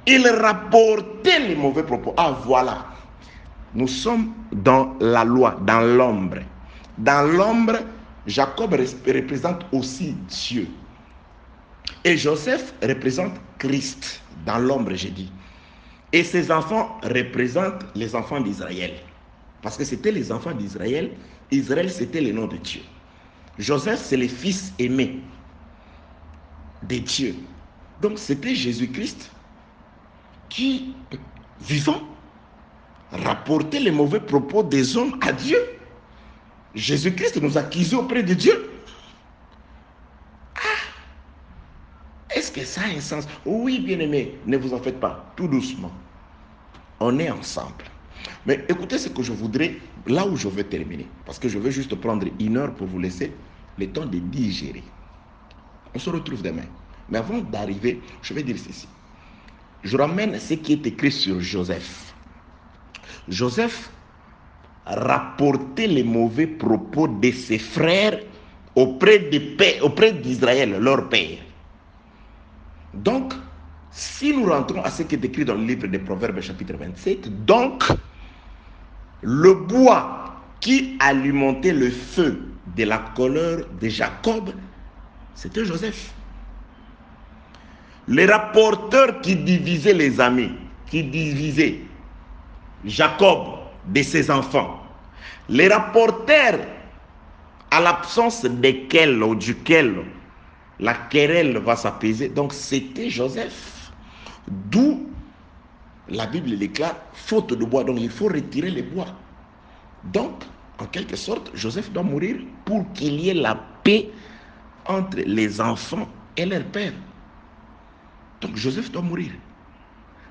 Il rapportait les mauvais propos. Ah, voilà. Nous sommes dans la loi, dans l'ombre. Dans l'ombre, Jacob représente aussi Dieu. Et Joseph représente Christ. Dans l'ombre, j'ai dit. Et ses enfants représentent les enfants d'Israël. Parce que c'était les enfants d'Israël. Israël, c'était le nom de Dieu. Joseph, c'est le fils aimé de Dieu. Donc, c'était Jésus-Christ qui, vivant, rapportait les mauvais propos des hommes à Dieu. Jésus-Christ nous accusait auprès de Dieu. Ah, est-ce que ça a un sens? Oui, bien-aimés, ne vous en faites pas, tout doucement. On est ensemble. Mais écoutez ce que je voudrais, là où je veux terminer, parce que je veux juste prendre 1 heure pour vous laisser le temps de digérer. On se retrouve demain. Mais avant d'arriver, je vais dire ceci. Je ramène ce qui est écrit sur Joseph. Joseph rapportait les mauvais propos de ses frères auprès d'Israël, leur père. Donc, si nous rentrons à ce qui est écrit dans le livre des Proverbes, chapitre 27, donc, le bois qui alimentait le feu de la colère de Jacob, c'était Joseph. Le rapporteur qui divisait les amis, qui divisait Jacob de ses enfants, les rapporteurs à l'absence desquels ou duquel la querelle va s'apaiser, donc c'était Joseph. D'où la Bible déclare faute de bois, donc il faut retirer les bois. Donc, en quelque sorte, Joseph doit mourir pour qu'il y ait la paix entre les enfants et leur père. Donc Joseph doit mourir.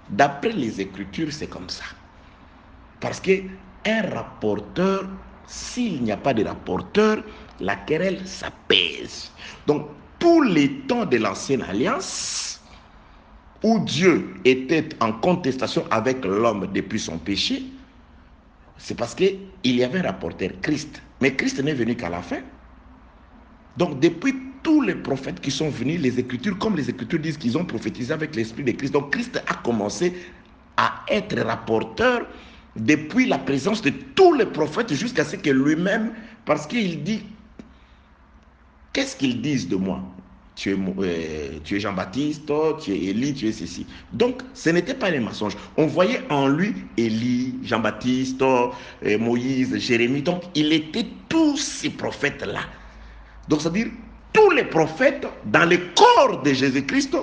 D'après les Écritures, c'est comme ça. Parce qu'un rapporteur, s'il n'y a pas de rapporteur, la querelle s'apaise. Donc, tous les temps de l'Ancienne Alliance, où Dieu était en contestation avec l'homme depuis son péché, c'est parce qu'il y avait un rapporteur, Christ. Mais Christ n'est venu qu'à la fin. Donc, depuis tous les prophètes qui sont venus, les Écritures, comme les Écritures disent qu'ils ont prophétisé avec l'Esprit de Christ. Donc, Christ a commencé à être rapporteur depuis la présence de tous les prophètes jusqu'à ce que lui-même, parce qu'il dit, qu'est-ce qu'ils disent de moi? Tu es Jean-Baptiste, tu es Élie, tu es ceci. Donc, ce n'était pas les mensonges. On voyait en lui Élie, Jean-Baptiste, Moïse, Jérémie. Donc, il était tous ces prophètes-là. Donc, c'est-à-dire, tous les prophètes dans le corps de Jésus-Christ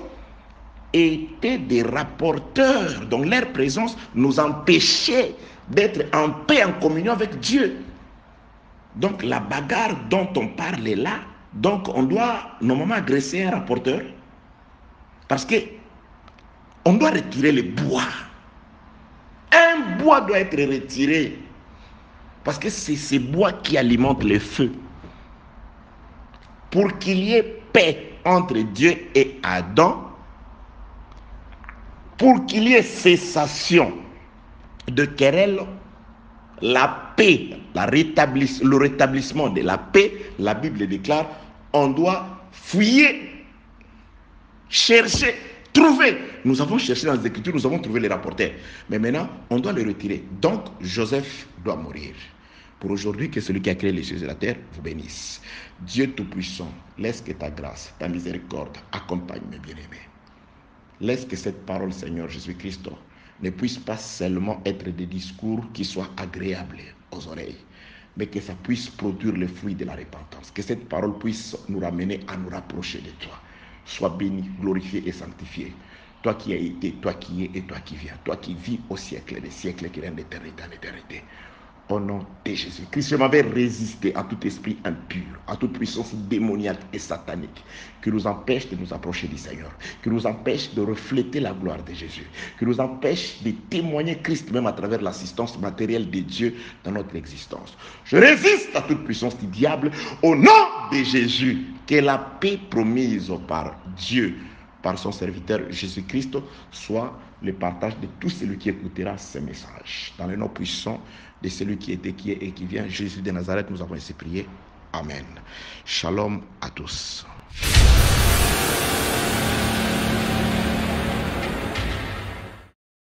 étaient des rapporteurs. Donc, leur présence nous empêchait d'être en paix, en communion avec Dieu. Donc, la bagarre dont on parle est là. Donc, on doit normalement agresser un rapporteur parce que on doit retirer le bois. Un bois doit être retiré parce que c'est ce bois qui alimente le feu. Pour qu'il y ait paix entre Dieu et Adam, pour qu'il y ait cessation de querelle, la paix, le rétablissement de la paix, la Bible déclare, on doit fouiller, chercher, trouver. Nous avons cherché dans les Écritures, nous avons trouvé les rapporteurs. Mais maintenant, on doit les retirer. Donc, Joseph doit mourir. Pour aujourd'hui, que celui qui a créé les cieux et la terre vous bénisse. Dieu Tout-Puissant, laisse que ta grâce, ta miséricorde accompagne mes bien-aimés. Laisse que cette parole, Seigneur Jésus-Christ, ne puisse pas seulement être des discours qui soient agréables aux oreilles, mais que ça puisse produire le fruit de la repentance. Que cette parole puisse nous ramener à nous rapprocher de toi. Sois béni, glorifié et sanctifié. Toi qui as été, toi qui es et toi qui viens. Toi qui vis au siècle des siècles, qui règne d'éternité en éternité. Au nom de Jésus-Christ, je m'avais résisté à tout esprit impur, à toute puissance démoniaque et satanique qui nous empêche de nous approcher du Seigneur, qui nous empêche de refléter la gloire de Jésus, qui nous empêche de témoigner Christ même à travers l'assistance matérielle de Dieu dans notre existence. Je résiste à toute puissance du diable au nom de Jésus. Que la paix promise par Dieu, par son serviteur Jésus-Christ, soit le partage de tout celui qui écoutera ces messages. Dans le nom puissant de celui qui était, qui est et qui vient, Jésus de Nazareth, nous avons ainsi prié. Amen. Shalom à tous.